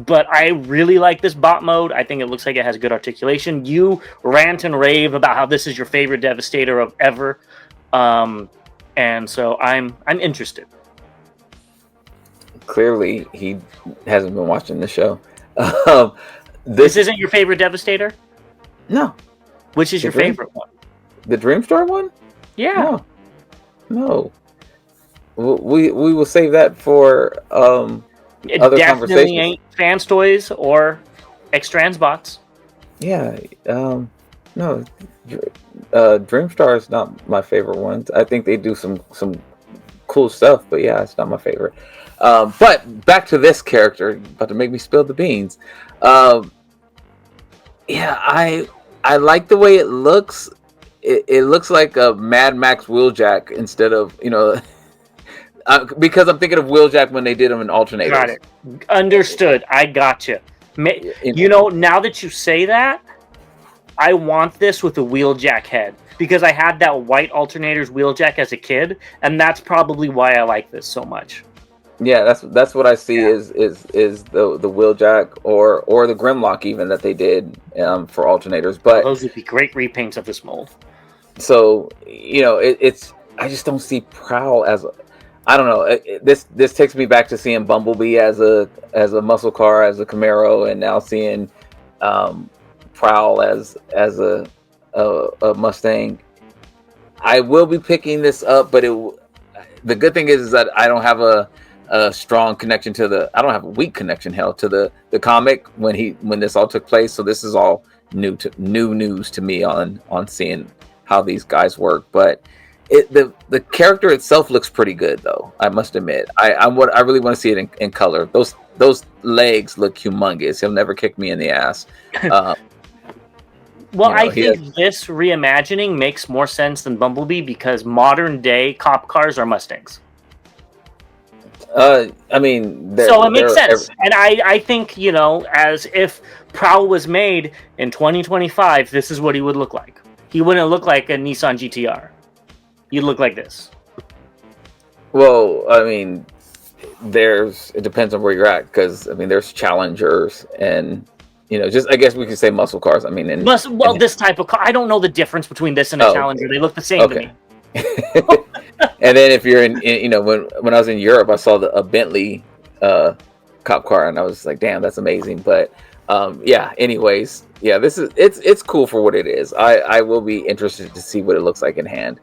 But I really like this bot mode. I think it looks like it has good articulation. You rant and rave about how this is your favorite Devastator of ever, and so I'm interested. Clearly, he hasn't been watching the show. This isn't your favorite Devastator? No. Which is your favorite one? The Dreamstar one? Yeah. No. We will save that for It other definitely conversations. ain't Fans Toys or X-Transbots. Yeah. No. Dreamstar is not my favorite one. I think they do some cool stuff, but yeah, it's not my favorite. But back to this character, about to make me spill the beans. Yeah, I like the way it looks. It looks like a Mad Max Wheeljack instead of, because I'm thinking of Wheeljack when they did them in alternators. Got it. Understood. I gotcha. Now that you say that, I want this with a Wheeljack head because I had that white alternators Wheeljack as a kid, and that's probably why I like this so much. Yeah, that's what I see is the Wheeljack or the Grimlock even that they did for alternators. But those would be great repaints of this mold. So it's I just don't see Prowl as I don't know. This takes me back to seeing Bumblebee as a muscle car, as a Camaro, and now seeing Prowl as a Mustang. I will be picking this up, but the good thing is that I don't have a strong connection to I don't have a weak connection to the comic when this all took place. So this is all new news to me on seeing how these guys work. But the character itself looks pretty good, though. I must admit, I really want to see it in color. Those legs look humongous. He'll never kick me in the ass. Well, I think this reimagining makes more sense than Bumblebee because modern day cop cars are Mustangs. I mean, so it makes sense, and I think as if Prowl was made in 2025, this is what he would look like. He wouldn't look like a Nissan GTR. He'd look like this. Well, I mean, it depends on where you're at, because I mean, there's Challengers and just I guess we could say muscle cars. I mean, this type of car. I don't know the difference between this and a Challenger. They look the same to me. And then if you're in when I was in Europe, I saw a Bentley cop car, and I was like, damn, that's amazing. But anyways, this is it's cool for what it is. I will be interested to see what it looks like in hand.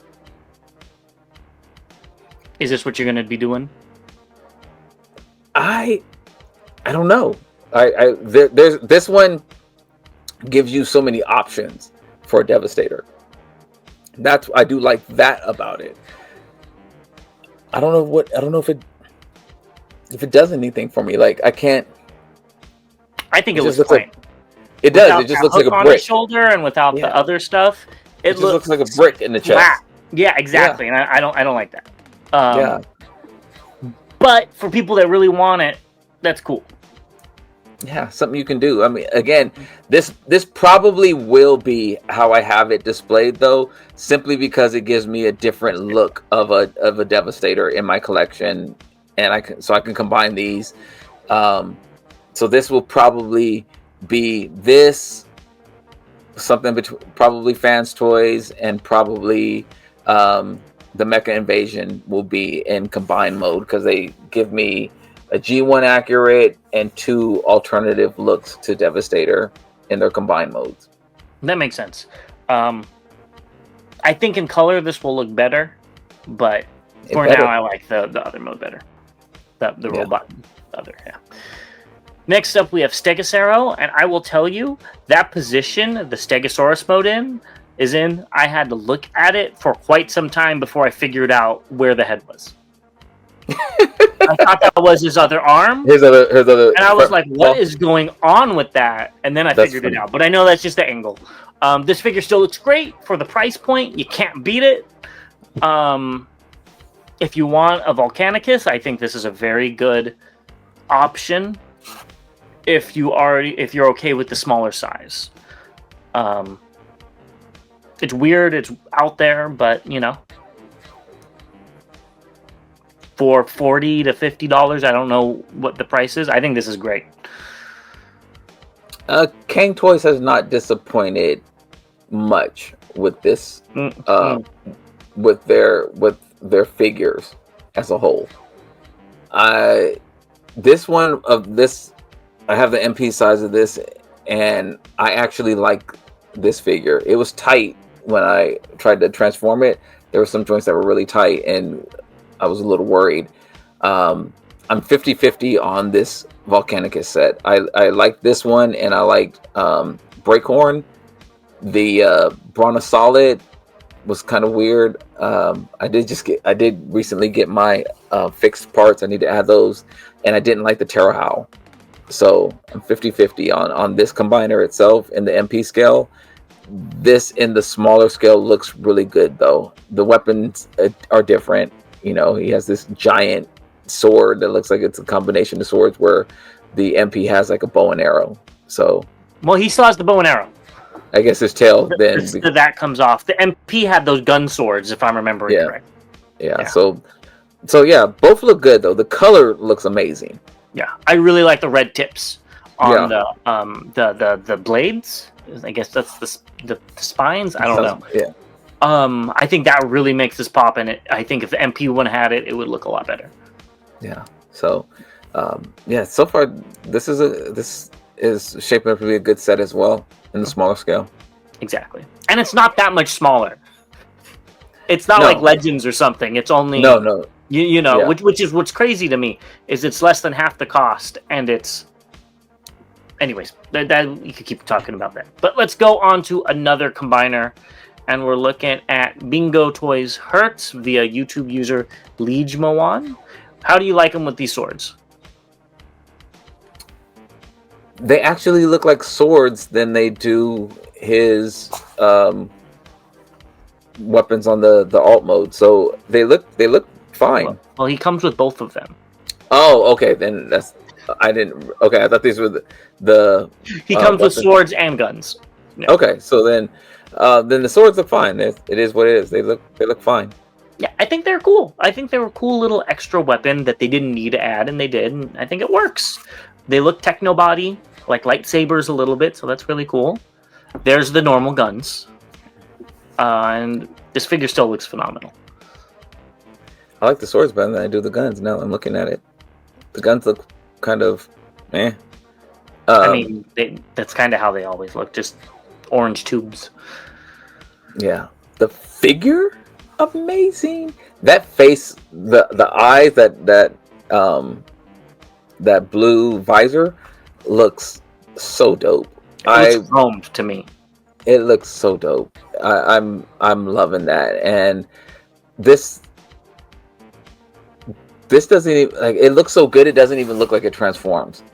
Is this what you're going to be doing? I don't know. There's this one gives you so many options for a Devastator. I do like that about it. I don't know if it does anything for me. Like I can't. I think it looks plain. It does. It just looks like a brick on the shoulder, and without the other stuff, it just looks like a brick in the chest. Flat. Yeah, exactly. Yeah. And I don't like that. But for people that really want it, that's cool. Yeah, something you can do. I mean, again, this probably will be how I have it displayed, though, simply because it gives me a different look of a Devastator in my collection, and I can combine these. So this will probably be something between probably Fans Toys and probably the Mecha Invasion will be in combined mode, because they give me a G1 accurate and 2 alternative looks to Devastator in their combined modes. That makes sense. I think in color this will look better, but for now I like the other mode better. The robot other, yeah. Next up we have Stegosero, and I will tell you that position the Stegosaurus mode is in, I had to look at it for quite some time before I figured out where the head was. I thought that was his other arm. His other, and I was like, what is going on with that? And then I figured it out. But I know that's just the angle. This figure still looks great for the price point. You can't beat it. If you want a Volcanicus, I think this is a very good option. If you're okay with the smaller size. It's weird, it's out there, but for $40 to $50, I don't know what the price is. I think this is great. Cang Toys has not disappointed much with this, with their figures as a whole. I have the MP size of this, and I actually like this figure. It was tight when I tried to transform it. There were some joints that were really tight, and I was a little worried. I'm 50-50 on this Volcanicus set. I like this one, and I liked Breakhorn. The Brawna Solid was kind of weird. I did recently get my fixed parts. I need to add those, and I didn't like the Terra Howl. So I'm 50-50 on this combiner itself in the MP scale. This in the smaller scale looks really good, though. The weapons are different. You know, he has this giant sword that looks like it's a combination of swords, where the MP has like a bow and arrow. So, well, he still has the bow and arrow. I guess his tail then that comes off. The MP had those gun swords, if I'm remembering correct. Yeah. So yeah, both look good though. The color looks amazing. Yeah, I really like the red tips on the blades. I guess that's the spines. I don't know. Yeah. I think that really makes this pop, and I think if the MP one had it, it would look a lot better. Yeah. So, so far this is shaping up to be a good set as well in the smaller scale. Exactly, and it's not that much smaller. It's not like Legends or something. It's only no. You know, which is what's crazy to me is it's less than half the cost, and it's. Anyways, that you could keep talking about that, but let's go on to another combiner, and we're looking at Bingo Toys Hertz via YouTube user Liejmawan. How do you like them with these swords? They actually look like swords than they do his weapons on the alt mode. So they look fine. Well, he comes with both of them. Oh, okay. Then that's I thought these were the he comes with swords and guns. Yeah. Okay, so then the swords look fine. It is what it is. They look fine. Yeah, I think they're cool. I think they were a cool little extra weapon that they didn't need to add, and they did, and I think it works. They look techno body, like lightsabers a little bit, so that's really cool. There's the normal guns. And this figure still looks phenomenal. I like the swords better than I do the guns now I'm looking at it. The guns look kind of eh. I mean, that's kind of how they always look, just orange tubes. Yeah. The figure? Amazing. That face, the eyes, that blue visor looks so dope. It looks chromed to me. It looks so dope. I'm loving that. And this doesn't even it looks so good. It doesn't even look like it transforms.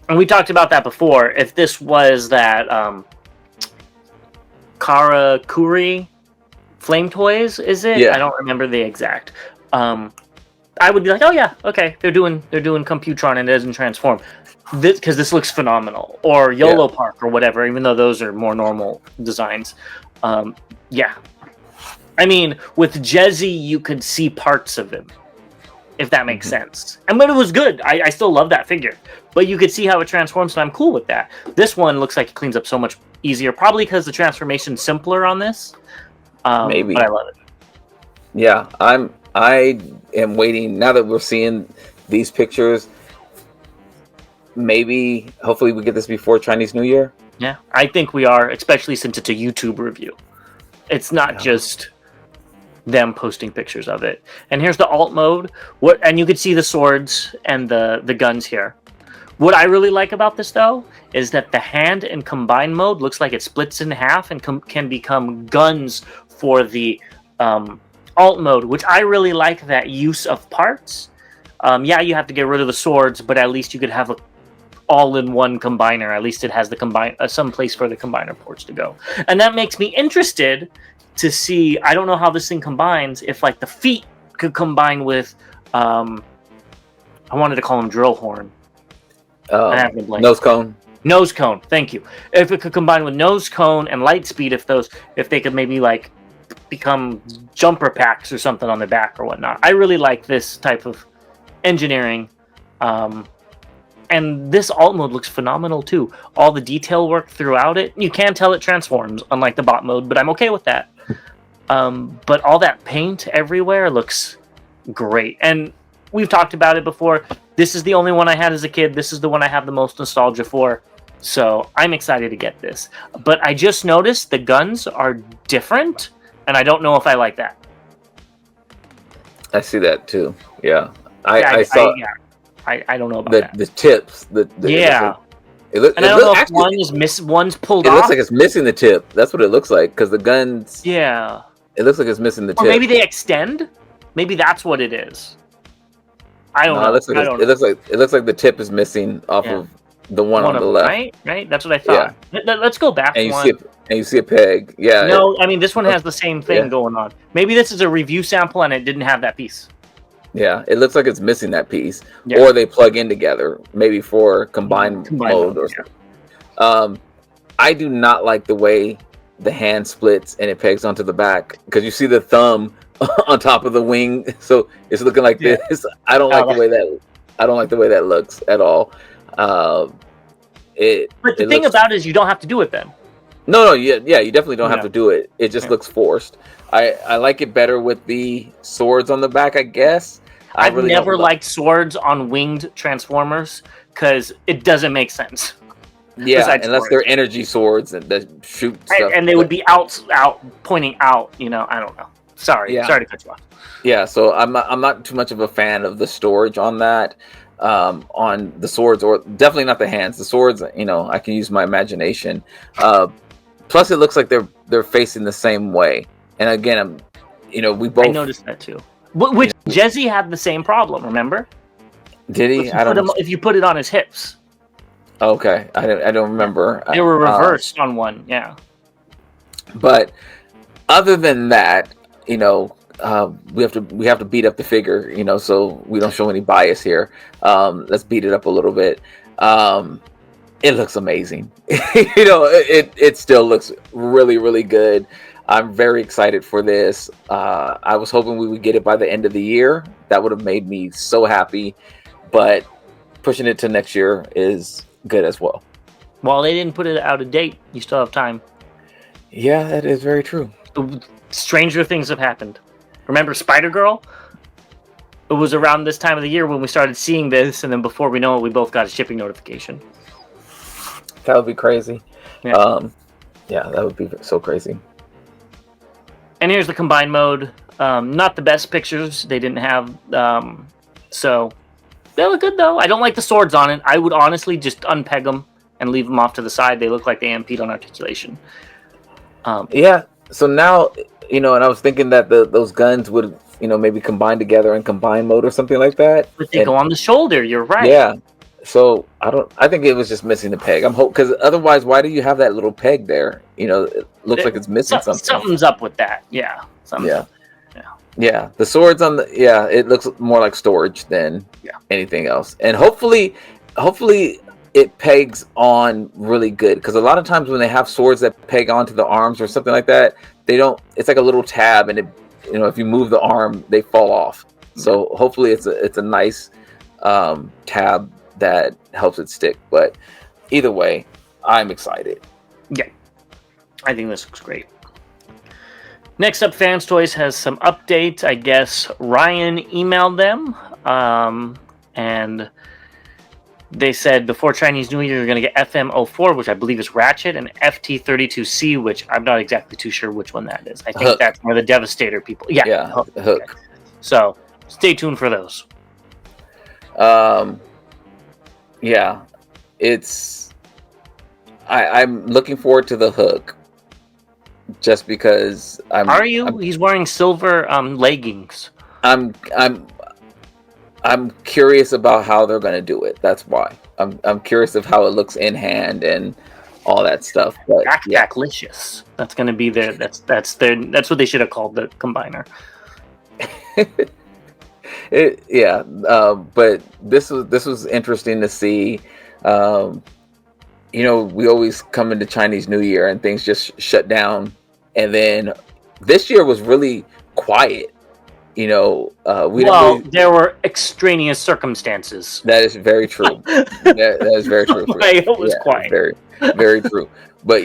And we talked about that before. If this was that Karakuri Flame Toys, is it? Yeah. I don't remember the exact. I would be like, oh yeah, okay, they're doing Computron and it doesn't transform. Because this looks phenomenal. Or YOLO Park or whatever, even though those are more normal designs. Yeah. I mean, with Jezzy, you could see parts of him, if that makes sense. But it was good. I still love that figure. But you could see how it transforms, and I'm cool with that. This one looks like it cleans up so much easier, probably because the transformation's simpler on this. Maybe. But I love it. Yeah, I am waiting, now that we're seeing these pictures, maybe, hopefully we get this before Chinese New Year. Yeah, I think we are, especially since it's a YouTube review. It's not just them posting pictures of it. And here's the alt mode. And you can see the swords and the guns here. What I really like about this, though, is that the hand and combine mode looks like it splits in half and can become guns for the alt mode, which I really like that use of parts. Yeah, you have to get rid of the swords, but at least you could have a all-in-one combiner. At least it has the some place for the combiner ports to go. And that makes me interested to see, I don't know how this thing combines, if like the feet could combine with, I wanted to call him drill horn. Nose cone. Nose cone, thank you. If it could combine with nose cone and light speed, if they could maybe like become jumper packs or something on the back or whatnot. I really like this type of engineering. And this alt mode looks phenomenal too. All the detail work throughout it. You can tell it transforms, unlike the bot mode, but I'm okay with that. But all that paint everywhere looks great. And we've talked about it before. This is the only one I had as a kid. This is the one I have the most nostalgia for. So I'm excited to get this. But I just noticed the guns are different, and I don't know if I like that. I see that too. Yeah, I saw. I don't know about that. The tips. Yeah. I don't know if one's pulled off. It looks like it's missing the tip. That's what it looks like, because the guns. Yeah. It looks like it's missing the tip. Or maybe they extend. Maybe that's what it is. I don't know. It looks like the tip is missing off of the one on the left. Right. That's what I thought. Yeah. Let's go back. And you see a peg. Yeah. No, I mean this one has the same thing going on. Maybe this is a review sample and it didn't have that piece. Yeah, it looks like it's missing that piece, or they plug in together, maybe for combined mode or something. I do not like the way the hand splits and it pegs onto the back, because you see the thumb on top of the wing, so it's looking like this. I don't like the way that looks at all. But the thing about it is you don't have to do it then. No, you definitely don't have to do it. It just looks forced. I like it better with the swords on the back, I guess. I've really never liked swords on winged Transformers because it doesnn't make sense. Yeah, unless they're energy swords that shoot stuff. And they would be out pointing out. I don't know. Sorry to cut you off. Yeah, so I'm not too much of a fan of the storage on that. On the swords, or definitely not the hands. The swords, I can use my imagination. Plus, it looks like they're facing the same way. And again, we both. I noticed that too. Which Jesse had the same problem. Remember? Did he? If you put it on his hips. Okay, I don't remember. They were reversed on one. Yeah. But other than that, we have to beat up the figure, so we don't show any bias here. Let's beat it up a little bit. It looks amazing. It still looks really, really good. I'm very excited for this. I was hoping we would get it by the end of the year. That would have made me so happy. But pushing it to next year is good as well. Well, they didn't put it out of date. You still have time. Yeah, that is very true. Stranger things have happened. Remember Spider-Girl? It was around this time of the year when we started seeing this, and then before we know it, we both got a shipping notification. That would be crazy. Yeah, that would be so crazy. And here's the combined mode. Not the best pictures they didn't have, so they look good though. I don't like the swords on it. I would honestly just unpeg them and leave them off to the side. They look like they amped on articulation. So now, and I was thinking that those guns would, maybe combine together in combined mode or something like that. But they go on the shoulder. You're right. Yeah. So I think it was just missing the peg. Because otherwise, why do you have that little peg there? It looks like it's missing something. Something's up with that. Yeah. Yeah. The swords on it looks more like storage than anything else. And hopefully it pegs on really good. Because a lot of times when they have swords that peg onto the arms or something like that, they don't. It's like a little tab, and if you move the arm, they fall off. So hopefully it's a nice tab that helps it stick. But either way, I'm excited. Yeah, I think this looks great. Next up, Fans Toys has some updates. I guess Ryan emailed them, and they said before Chinese New Year you're going to get FM04, which I believe is Ratchet, and FT32C, which I'm not exactly too sure which one that is. I think Hook. That's where the Devastator people. Yeah, Hook. Okay. So stay tuned for those. I'm looking forward to the Hook, just because He's wearing silver leggings. I'm curious about how they're going to do it. That's why I'm curious of how it looks in hand and all that stuff. But Backlicious. That's going to be their. That's what they should have called the combiner. But this was interesting to see. We always come into Chinese New Year and things just shut down, and then this year was really quiet. There were extraneous circumstances. That is very true. that is very true. It was quiet. Very, very true. But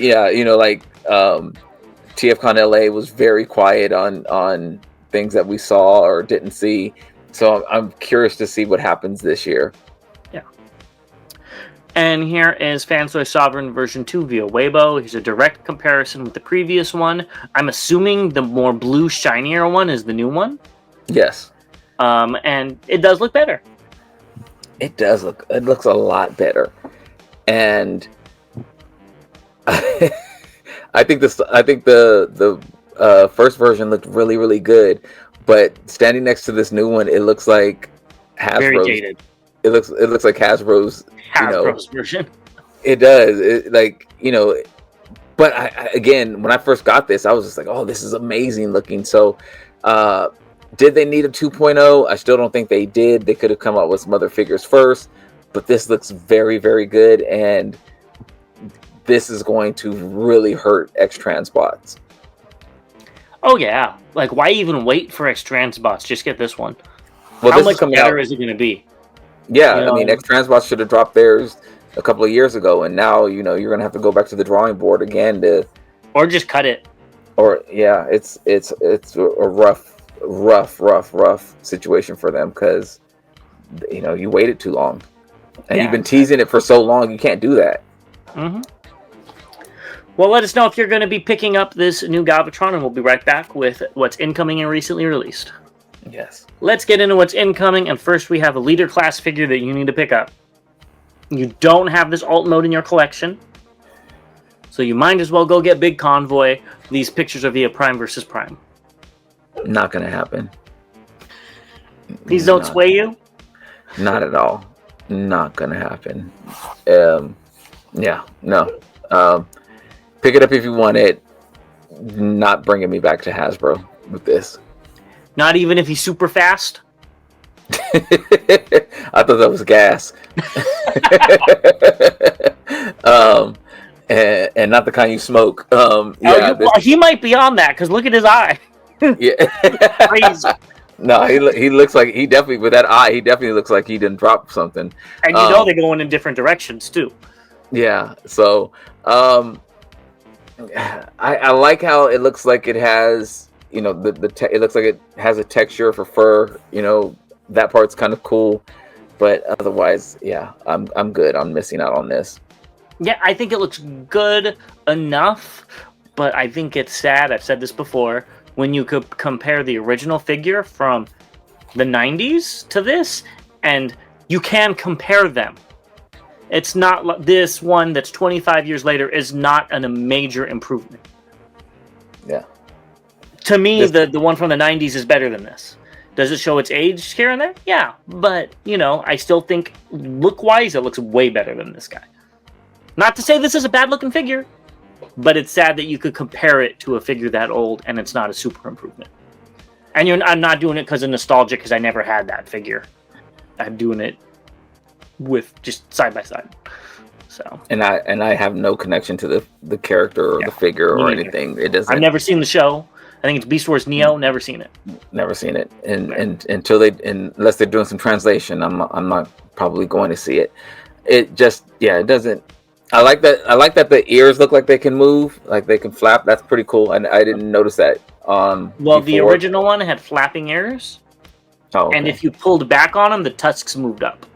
TFcon LA was very quiet on things that we saw or didn't see. So I'm curious to see what happens this year. Yeah. And here is Fansoy Sovereign version 2 via Weibo. Here's a direct comparison with the previous one. I'm assuming the more blue, shinier one is the new one. Yes. And it does look better. It does look. It looks a lot better, and I think the first version looked really, really good. But standing next to this new one, it looks like Hasbro's. Very dated. It looks like Hasbro's version. It does. But again, when I first got this, I was just like, oh, this is amazing looking. So, did they need a 2.0? I still don't think they did. They could have come out with some other figures first, but this looks very, very good, and this is going to really hurt X-Transbots. Oh yeah, like why even wait for X-Transbots? Just get this one. Well, how much better is it going to be? Yeah, I mean, X-Transbots should have dropped theirs a couple of years ago, and now you're going to have to go back to the drawing board again or just cut it. Or yeah, it's a rough situation for them because you waited too long, and you've been teasing it for so long. You can't do that. Mm-hmm. Well, let us know if you're going to be picking up this new Galvatron, and we'll be right back with what's incoming and recently released. Yes. Let's get into what's incoming, and first we have a leader class figure that you need to pick up. You don't have this alt mode in your collection, so you might as well go get Big Convoy. These pictures are via Prime versus Prime. Not going to happen. These don't sway you? Not at all. Not going to happen. Yeah, no. Pick it up if you want it. Not bringing me back to Hasbro with this. Not even if he's super fast? I thought that was gas. And not the kind you smoke. He might be on that because look at his eye. Yeah. Crazy. No, he looks like he definitely with that eye. He definitely looks like he didn't drop something. And they're going in different directions too. Yeah. So I like how it looks like it has it looks like it has a texture for fur. That part's kind of cool, but otherwise, yeah, I'm good. I'm missing out on this. Yeah, I think it looks good enough, but I think it's sad. I've said this before. When you could compare the original figure from the 90s to this, and you can compare them. It's not this one that's 25 years later is not a major improvement. Yeah. To me, the one from the 90s is better than this. Does it show its age here and there? Yeah, but, I still think look-wise, it looks way better than this guy. Not to say this is a bad-looking figure, but it's sad that you could compare it to a figure that old and it's not a super improvement. And I'm not doing it because of nostalgia, because I never had that figure. I'm doing it with just side by side. So. And I have no connection to the character or the figure or anything. It doesn't. I've never seen the show. I think it's Beast Wars Neo. Never seen it. Never seen it. And unless they're doing some translation, I'm not probably going to see it. It just it doesn't. I like that the ears look like they can move, like they can flap. That's pretty cool, and I didn't notice that. Well, the original one had flapping ears, and if you pulled back on them, the tusks moved up.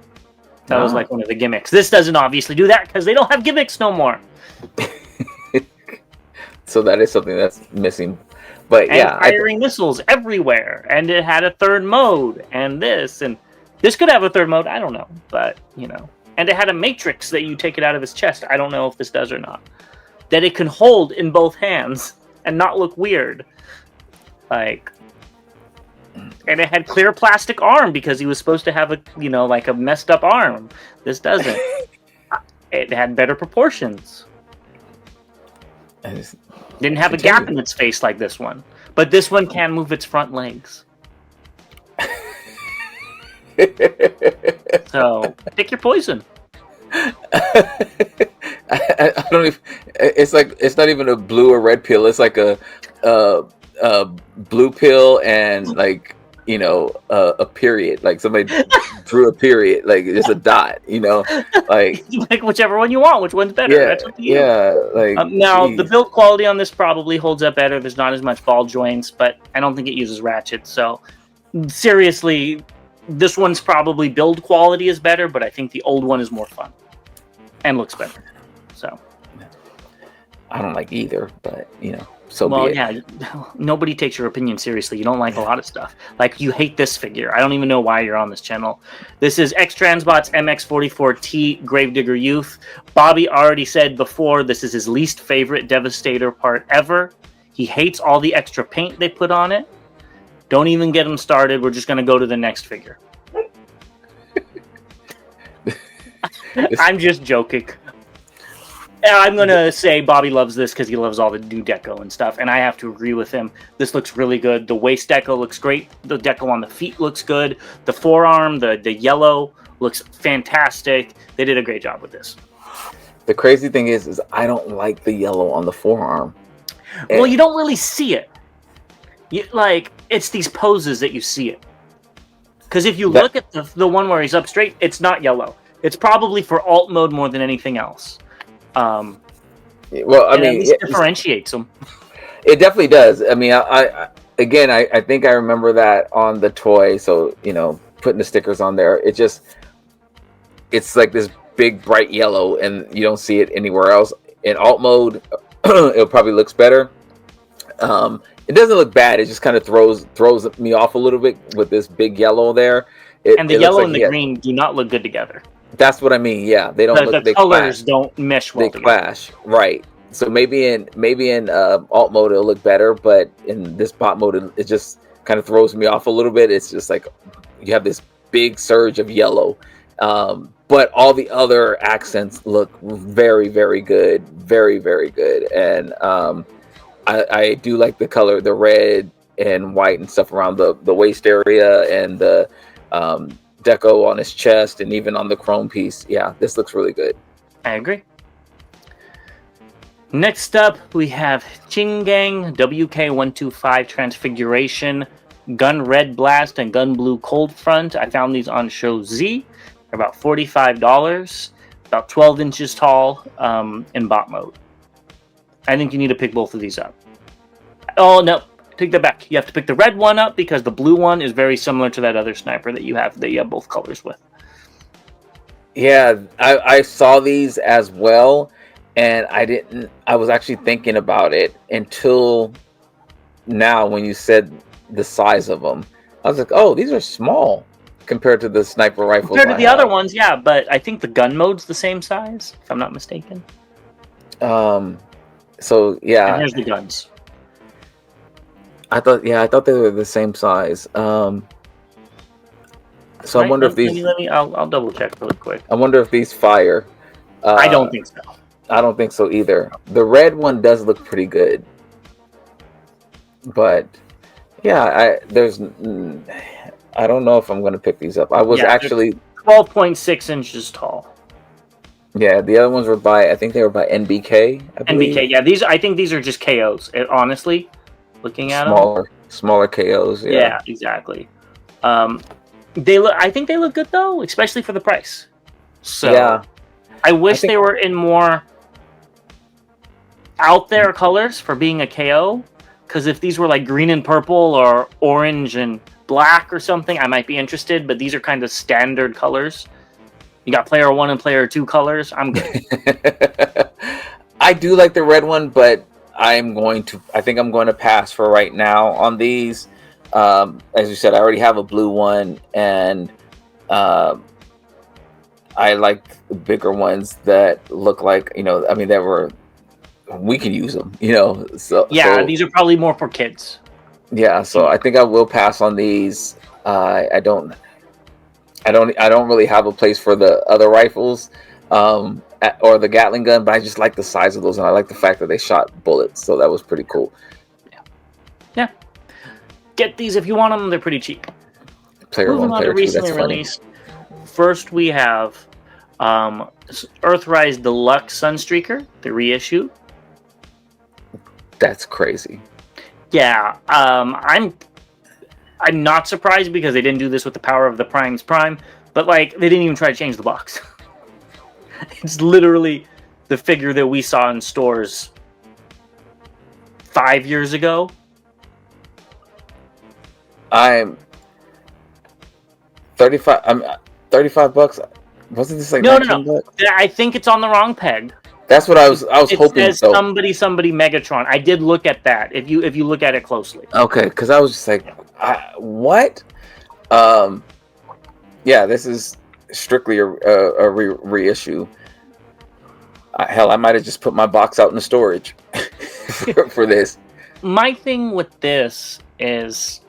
That was like one of the gimmicks. This doesn't obviously do that because they don't have gimmicks no more. So that is something that's missing. But firing missiles everywhere, and it had a third mode, and this could have a third mode. I don't know, but and it had a matrix that you take it out of his chest. I don't know if this does or not. That it can hold in both hands and not look weird. And it had clear plastic arm because he was supposed to have a messed up arm. This doesn't. It had better proportions. Didn't have a gap in its face like this one. But this one can move its front legs. So pick your poison. I don't even. It's not even a blue or red pill. It's like a blue pill and a period. Like somebody drew a period. Like just a dot. Like pick whichever one you want. Which one's better? Yeah, that's up to you. Yeah. Now the build quality on this probably holds up better. There's not as much ball joints, but I don't think it uses ratchets. So seriously. This one's probably build quality is better, but I think the old one is more fun. and looks better. So I don't like either, but so well, be it. yeah, nobody takes your opinion seriously. You don't like a lot of stuff. Like, you hate this figure. I don't even know why you're on this channel. This is X-Transbot's MX44T Gravedigger Youth. Bobby already said before, this is his least favorite Devastator part ever. He hates all the extra paint they put on it. Don't even get him started. We're just going to go to the next figure. I'm just joking. I'm going to say Bobby loves this because he loves all the new deco and stuff, and I have to agree with him. This looks really good. The waist deco looks great. The deco on the feet looks good. The forearm, the yellow, looks fantastic. They did a great job with this. The crazy thing is I don't like the yellow on the forearm. Well, you don't really see it. It's these poses that you see it. Because if you look at the one where he's up straight, it's not yellow. It's probably for alt mode more than anything else. Well, I mean, it differentiates them. It definitely does. I mean, I think I remember that on the toy. So putting the stickers on there, it's like this big bright yellow, and you don't see it anywhere else. In alt mode, it probably looks better. It doesn't look bad. It just kind of throws me off a little bit with this big yellow there. And the yellow and the green do not look good together. That's what I mean. Yeah, they don't look. The colors don't mesh well. They clash, right? So maybe in alt mode it'll look better, but in this bot mode it just kind of throws me off a little bit. It's just like you have this big surge of yellow, but all the other accents look very, very good, very, very good, and I do like the color, the red and white and stuff around the waist area, and the deco on his chest, and even on the chrome piece. Yeah, this looks really good. I agree. Next up, we have Chingang WK125 Transfiguration, Gun Red Blast, and Gun Blue Cold Front. I found these on Show Z. They're about $45, about 12 inches tall, in bot mode. I think you need to pick both of these up. Oh, no. Take that back. You have to pick the red one up because the blue one is very similar to that other sniper that you have both colors with. Yeah, I saw these as well, and I was actually thinking about it until now when you said the size of them. I was like, oh, these are small compared to the sniper rifles. Compared to the other ones, yeah, but I think the gun mode's the same size, if I'm not mistaken. So yeah. And here's the guns. I thought they were the same size. So I wonder if these. I'll double check really quick. I wonder if these fire. I don't think so. I don't think so either. The red one does look pretty good, but yeah, I don't know if I'm going to pick these up. I was actually 12.6 inches tall. Yeah, the other ones were I think they were by NBK. NBK, yeah. I think these are just KOs. Honestly, looking at smaller KOs. Yeah, exactly. I think they look good though, especially for the price. So yeah, I wish they were in more out there colors for being a KO. Because if these were like green and purple or orange and black or something, I might be interested. But these are kind of standard colors. You got player 1 and player 2 colors. I'm good. I do like the red one, but I think I'm going to pass for right now on these. As you said, I already have a blue one, and I like the bigger ones that look like, we can use them, So these are probably more for kids. Yeah, so I think I will pass on these. I don't really have a place for the other rifles or the Gatling gun, but I just like the size of those, and I like the fact that they shot bullets, so that was pretty cool. Yeah. Get these if you want them. They're pretty cheap. Moving on to recently released. First, we have Earthrise Deluxe Sunstreaker, the reissue. That's crazy. Yeah, I'm not surprised because they didn't do this with the power of the Prime's Prime, but they didn't even try to change the box. It's literally the figure that we saw in stores 5 years ago. I'm $35. Wasn't this like No. $19? I think it's on the wrong peg. That's what I was hoping. It says somebody Megatron. I did look at that. If you look at it closely. Okay, because I was just like, what? Yeah, this is strictly a reissue. Hell, I might have just put my box out in the storage for this. My thing with this is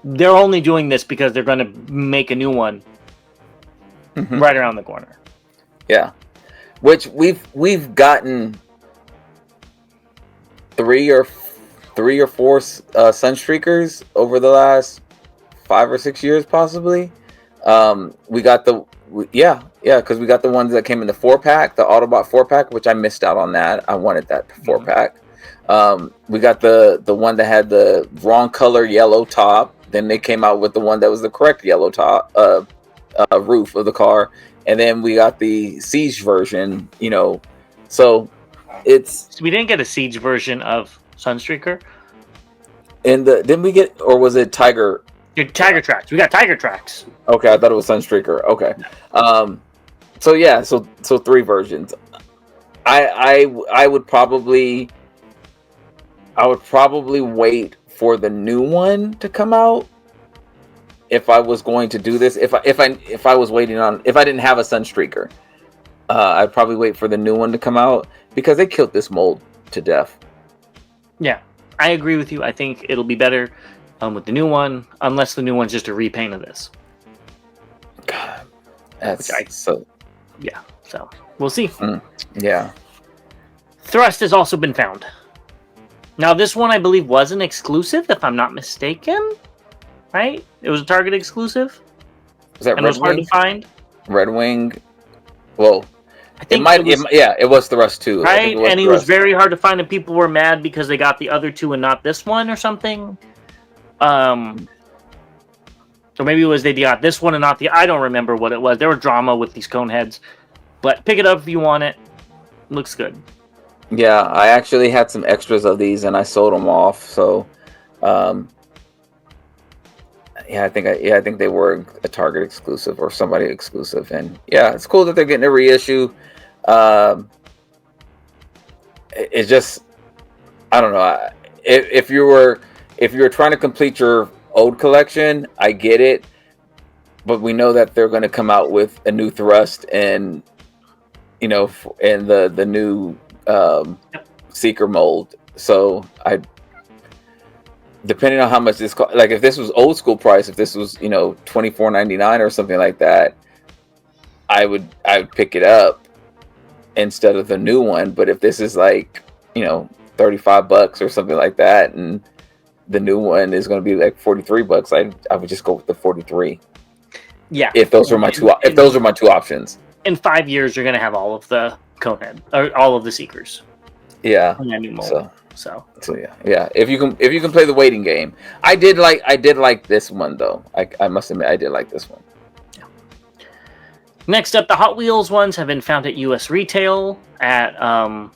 they're only doing this because they're going to make a new one right around the corner. Yeah, which we've gotten three or four Sunstreakers over the last 5 or 6 years, possibly. We got because we got the ones that came in the 4-pack, the Autobot 4-pack, which I missed out on that. I wanted that 4-pack. We got the one that had the wrong color yellow top. Then they came out with the one that was the correct yellow top roof of the car, and then we got the Siege version. So we didn't get a Siege version of Sunstreaker. Didn't we get, or was it Tiger? Tiger Tracks. We got Tiger Tracks. Okay, I thought it was Sunstreaker. Okay. So 3 versions. I would probably wait for the new one to come out if I was going to do this. If I was waiting on, if I didn't have a Sunstreaker, I'd probably wait for the new one to come out because they killed this mold to death. Yeah, I agree with you. I think it'll be better with the new one, unless the new one's just a repaint of this. God, that's so we'll see. Yeah. Thrust has also been found. Now, this one I believe was an exclusive, if I'm not mistaken. Right? It was a Target exclusive. Was that and it was hard to find. Red Wing. Well, I think it was Thrust too. Right, and he was very hard to find, and people were mad because they got the other two and not this one or something. So maybe it was they got this one and not the. I don't remember what it was. There were drama with these cone heads, but pick it up if you want it. Looks good. Yeah, I actually had some extras of these and I sold them off. So, I think they were a Target exclusive or somebody exclusive, and yeah, it's cool that they're getting a reissue. It's just, I don't know. If you were trying to complete your old collection, I get it, but we know that they're going to come out with a new Thrust and the new Seeker mold. So depending on how much this cost, like if this was old school price, if this was $24.99 or something like that, I would pick it up instead of the new one. But if this is like $35 or something like that, and the new one is going to be like $43, I would just go with the 43. Yeah. If those are my two options. In 5 years, you're going to have all of the Conehead or all of the Seekers. Yeah. So yeah. If you can play the waiting game, I did like this one though. I must admit I did like this one. Yeah. Next up, the Hot Wheels ones have been found at U.S. retail at a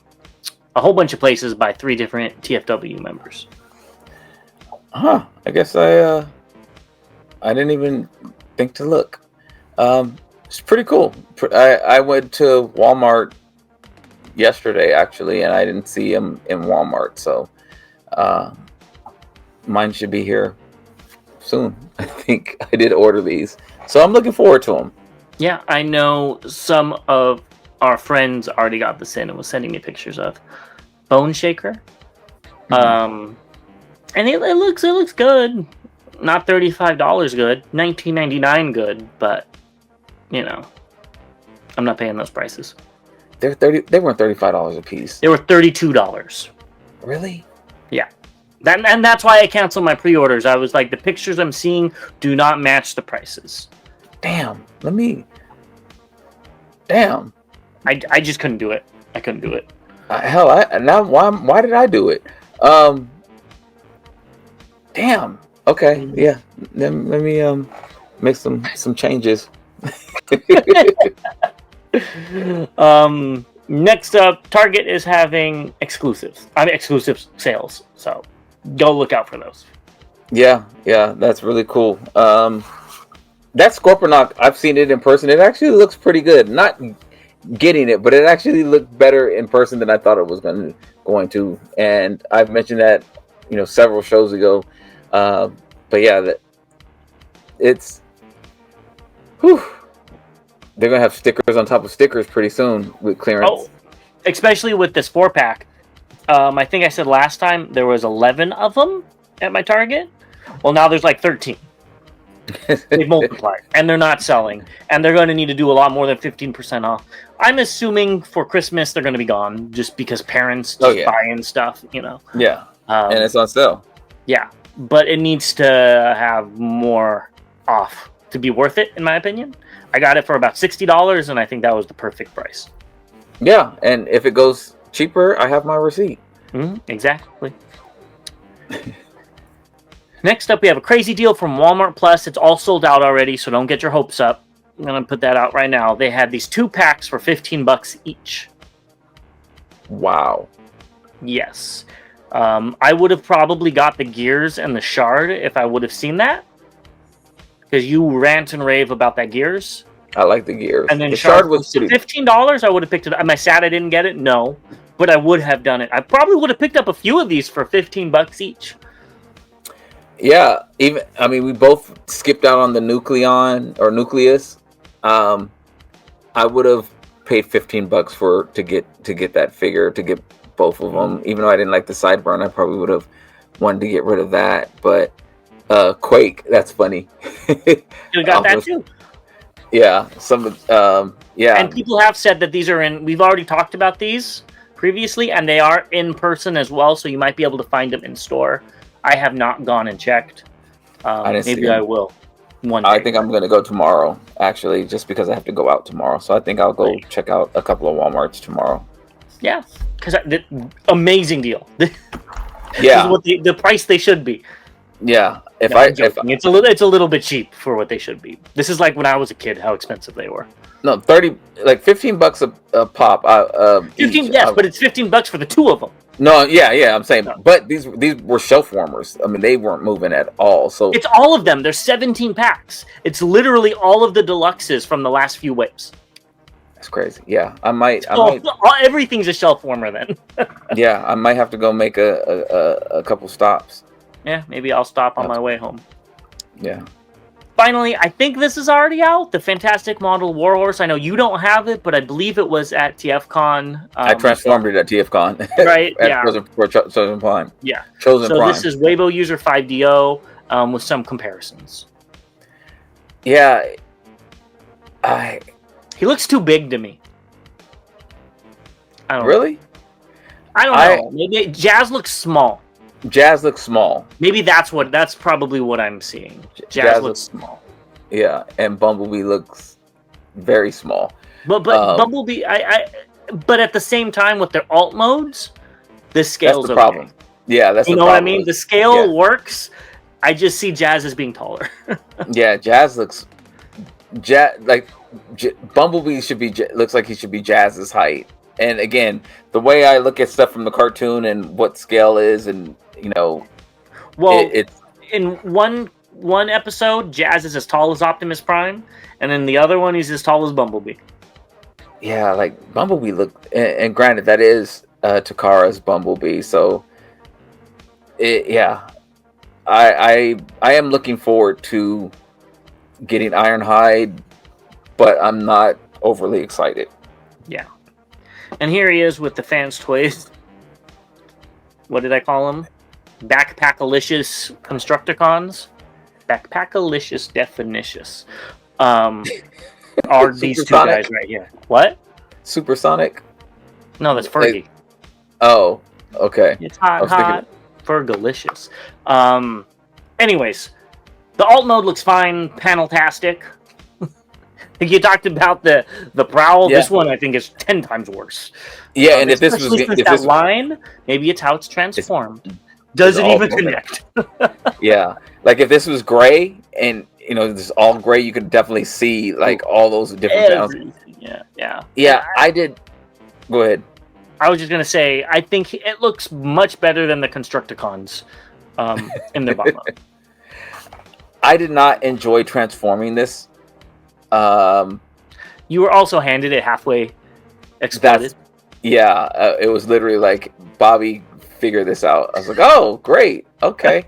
whole bunch of places by 3 different TFW members. I guess I didn't even think to look. It's pretty cool. I went to Walmart yesterday actually, and I didn't see them in Walmart, so mine should be here soon. I think I did order these, so I'm looking forward to them. Yeah, I know some of our friends already got this in and was sending me pictures of Bone Shaker. And it looks good. Not $35 good, $19.99 good, but I'm not paying those prices. They weren't $35 a piece. They were $32. Really? Yeah. And that's why I canceled my pre-orders. I was like, the pictures I'm seeing do not match the prices. Damn. I just couldn't do it. I couldn't do it. Why did I do it? Damn. Okay. Yeah. Let me make some changes. Next up, Target is having exclusive sales, so go look out for those. Yeah, that's really cool. That Scorponok, I've seen it in person. It actually looks pretty good. Not getting it, but it actually looked better in person than I thought it was going to. And I've mentioned that, several shows ago. But yeah, it's. Whew, they're gonna have stickers on top of stickers pretty soon with clearance. Oh, especially with this 4-pack. I think I said last time there was 11 of them at my Target. Well, now there's like 13. They've multiplied, and they're not selling, and they're going to need to do a lot more than 15% off. I'm assuming for Christmas they're going to be gone, just because parents just buying stuff, Yeah, and it's on sale. Yeah, but it needs to have more off to be worth it, in my opinion. I got it for about $60, and I think that was the perfect price. Yeah, and if it goes cheaper, I have my receipt. Exactly. Next up, we have a crazy deal from Walmart Plus. It's all sold out already, so don't get your hopes up. I'm going to put that out right now. They had these 2 packs for $15 each. Wow. Yes. I would have probably got the Gears and the Shard if I would have seen that. Because you rant and rave about that Gears. I like the Gears. And then the Shard was $15. I would have picked it up. Am I sad I didn't get it? No. But I would have done it. I probably would have picked up a few of these for $15 each. Yeah, we both skipped out on the Nucleus. I would have paid $15 to get that figure, to get both of them. Even though I didn't like the Sideburn, I probably would have wanted to get rid of that. But Quake, that's funny. You got that too. Yeah, yeah. And people have said that these are in. We've already talked about these previously, and they are in person as well. So you might be able to find them in store. I have not gone and checked. Maybe I will one day. I think I'm going to go tomorrow, actually, just because I have to go out tomorrow. So I think I'll go check out a couple of Walmarts tomorrow. Yeah, because amazing deal. Yeah, this is what the price they should be. Yeah, it's a little bit cheap for what they should be. This is like when I was a kid, how expensive they were. No, $15 a pop. 15, yes, but it's $15 for the 2 of them. No, yeah, I'm saying, but these were shelf warmers. I mean, they weren't moving at all. So it's all of them. There's 17 packs. It's literally all of the deluxes from the last few waves. That's crazy. Yeah, I might. Everything's a shelf warmer then. Yeah, I might have to go make a couple stops. Yeah, maybe I'll stop on my way home. Yeah. Finally, I think this is already out. The Fantastic Model Warhorse. I know you don't have it, but I believe it was at TFcon. I transformed it at TFcon. Right, yeah. Chosen Prime. Yeah. Chosen Prime. So this is Weibo User 5DO with some comparisons. Yeah. He looks too big to me. I don't know. I don't know. Maybe Jazz looks small. Jazz looks small. Maybe that's probably what I'm seeing. Jazz looks small. Yeah, and Bumblebee looks very small. But Bumblebee, but at the same time with their alt modes, the scale's the problem. Okay. Yeah, that's you know what I mean. The scale works. I just see Jazz as being taller. Yeah, Jazz looks. Bumblebee looks like he should be Jazz's height. And again, the way I look at stuff from the cartoon and what scale is, and it's in one episode, Jazz is as tall as Optimus Prime, and in the other one, he's as tall as Bumblebee. Yeah, like Bumblebee looked, and granted, that is Takara's Bumblebee, so I am looking forward to getting Ironhide, but I'm not overly excited. Yeah. And here he is with the Fans Toys. What did I call them? Backpackalicious Constructicons? Backpackalicious Definitious. Are these two guys right here. What? Supersonic? No, that's Fergie. Oh, okay. It's hot. Fergalicious. Anyways, the alt mode looks fine. Panel-tastic. You talked about the Prowl. Yeah. This one I think is 10 times worse. Yeah, and if this was line, maybe it's how it's transformed. Does it even connect? Yeah, like if this was gray and this is all gray, you could definitely see like all those different panels. Yeah. I did. Go ahead. I was just gonna say I think it looks much better than the Constructicons in their bottom. I did not enjoy transforming this. You were also handed it halfway exploded. It was literally like, Bobby, figure this out. I was like, oh, great, okay.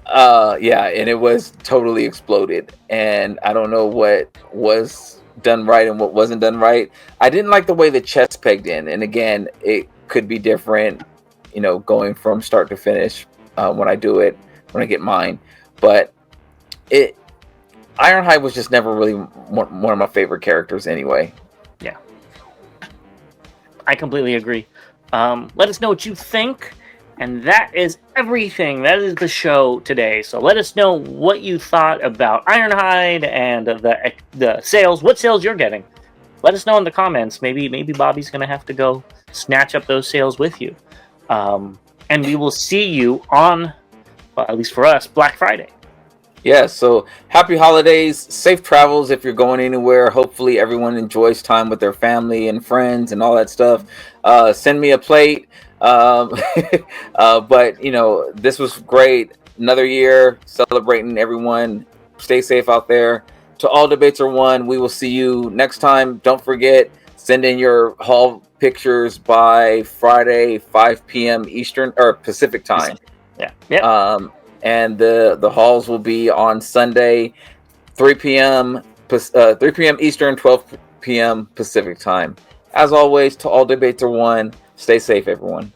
And it was totally exploded, and I don't know what was done right and what wasn't done right. I didn't like the way the chest pegged in, and again, it could be different, going from start to finish when I get mine. But Ironhide was just never really one of my favorite characters anyway. Yeah, I completely agree. Let us know what you think. And that is everything. That is the show today. So let us know what you thought about Ironhide and the sales. What sales you're getting? Let us know in the comments. Maybe Bobby's going to have to go snatch up those sales with you. And we will see you on, well, at least for us, Black Friday. Yeah, so happy holidays, safe travels if you're going anywhere. Hopefully everyone enjoys time with their family and friends and all that stuff. Send me a plate. But this was great. Another year celebrating everyone. Stay safe out there. To all debates are won. We will see you next time. Don't forget, send in your haul pictures by Friday 5 p.m. Eastern or Pacific time. Yeah. And the hauls will be on Sunday 3 p.m. Eastern, 12 p.m. Pacific time. As always, to all debates are won. Stay safe, everyone.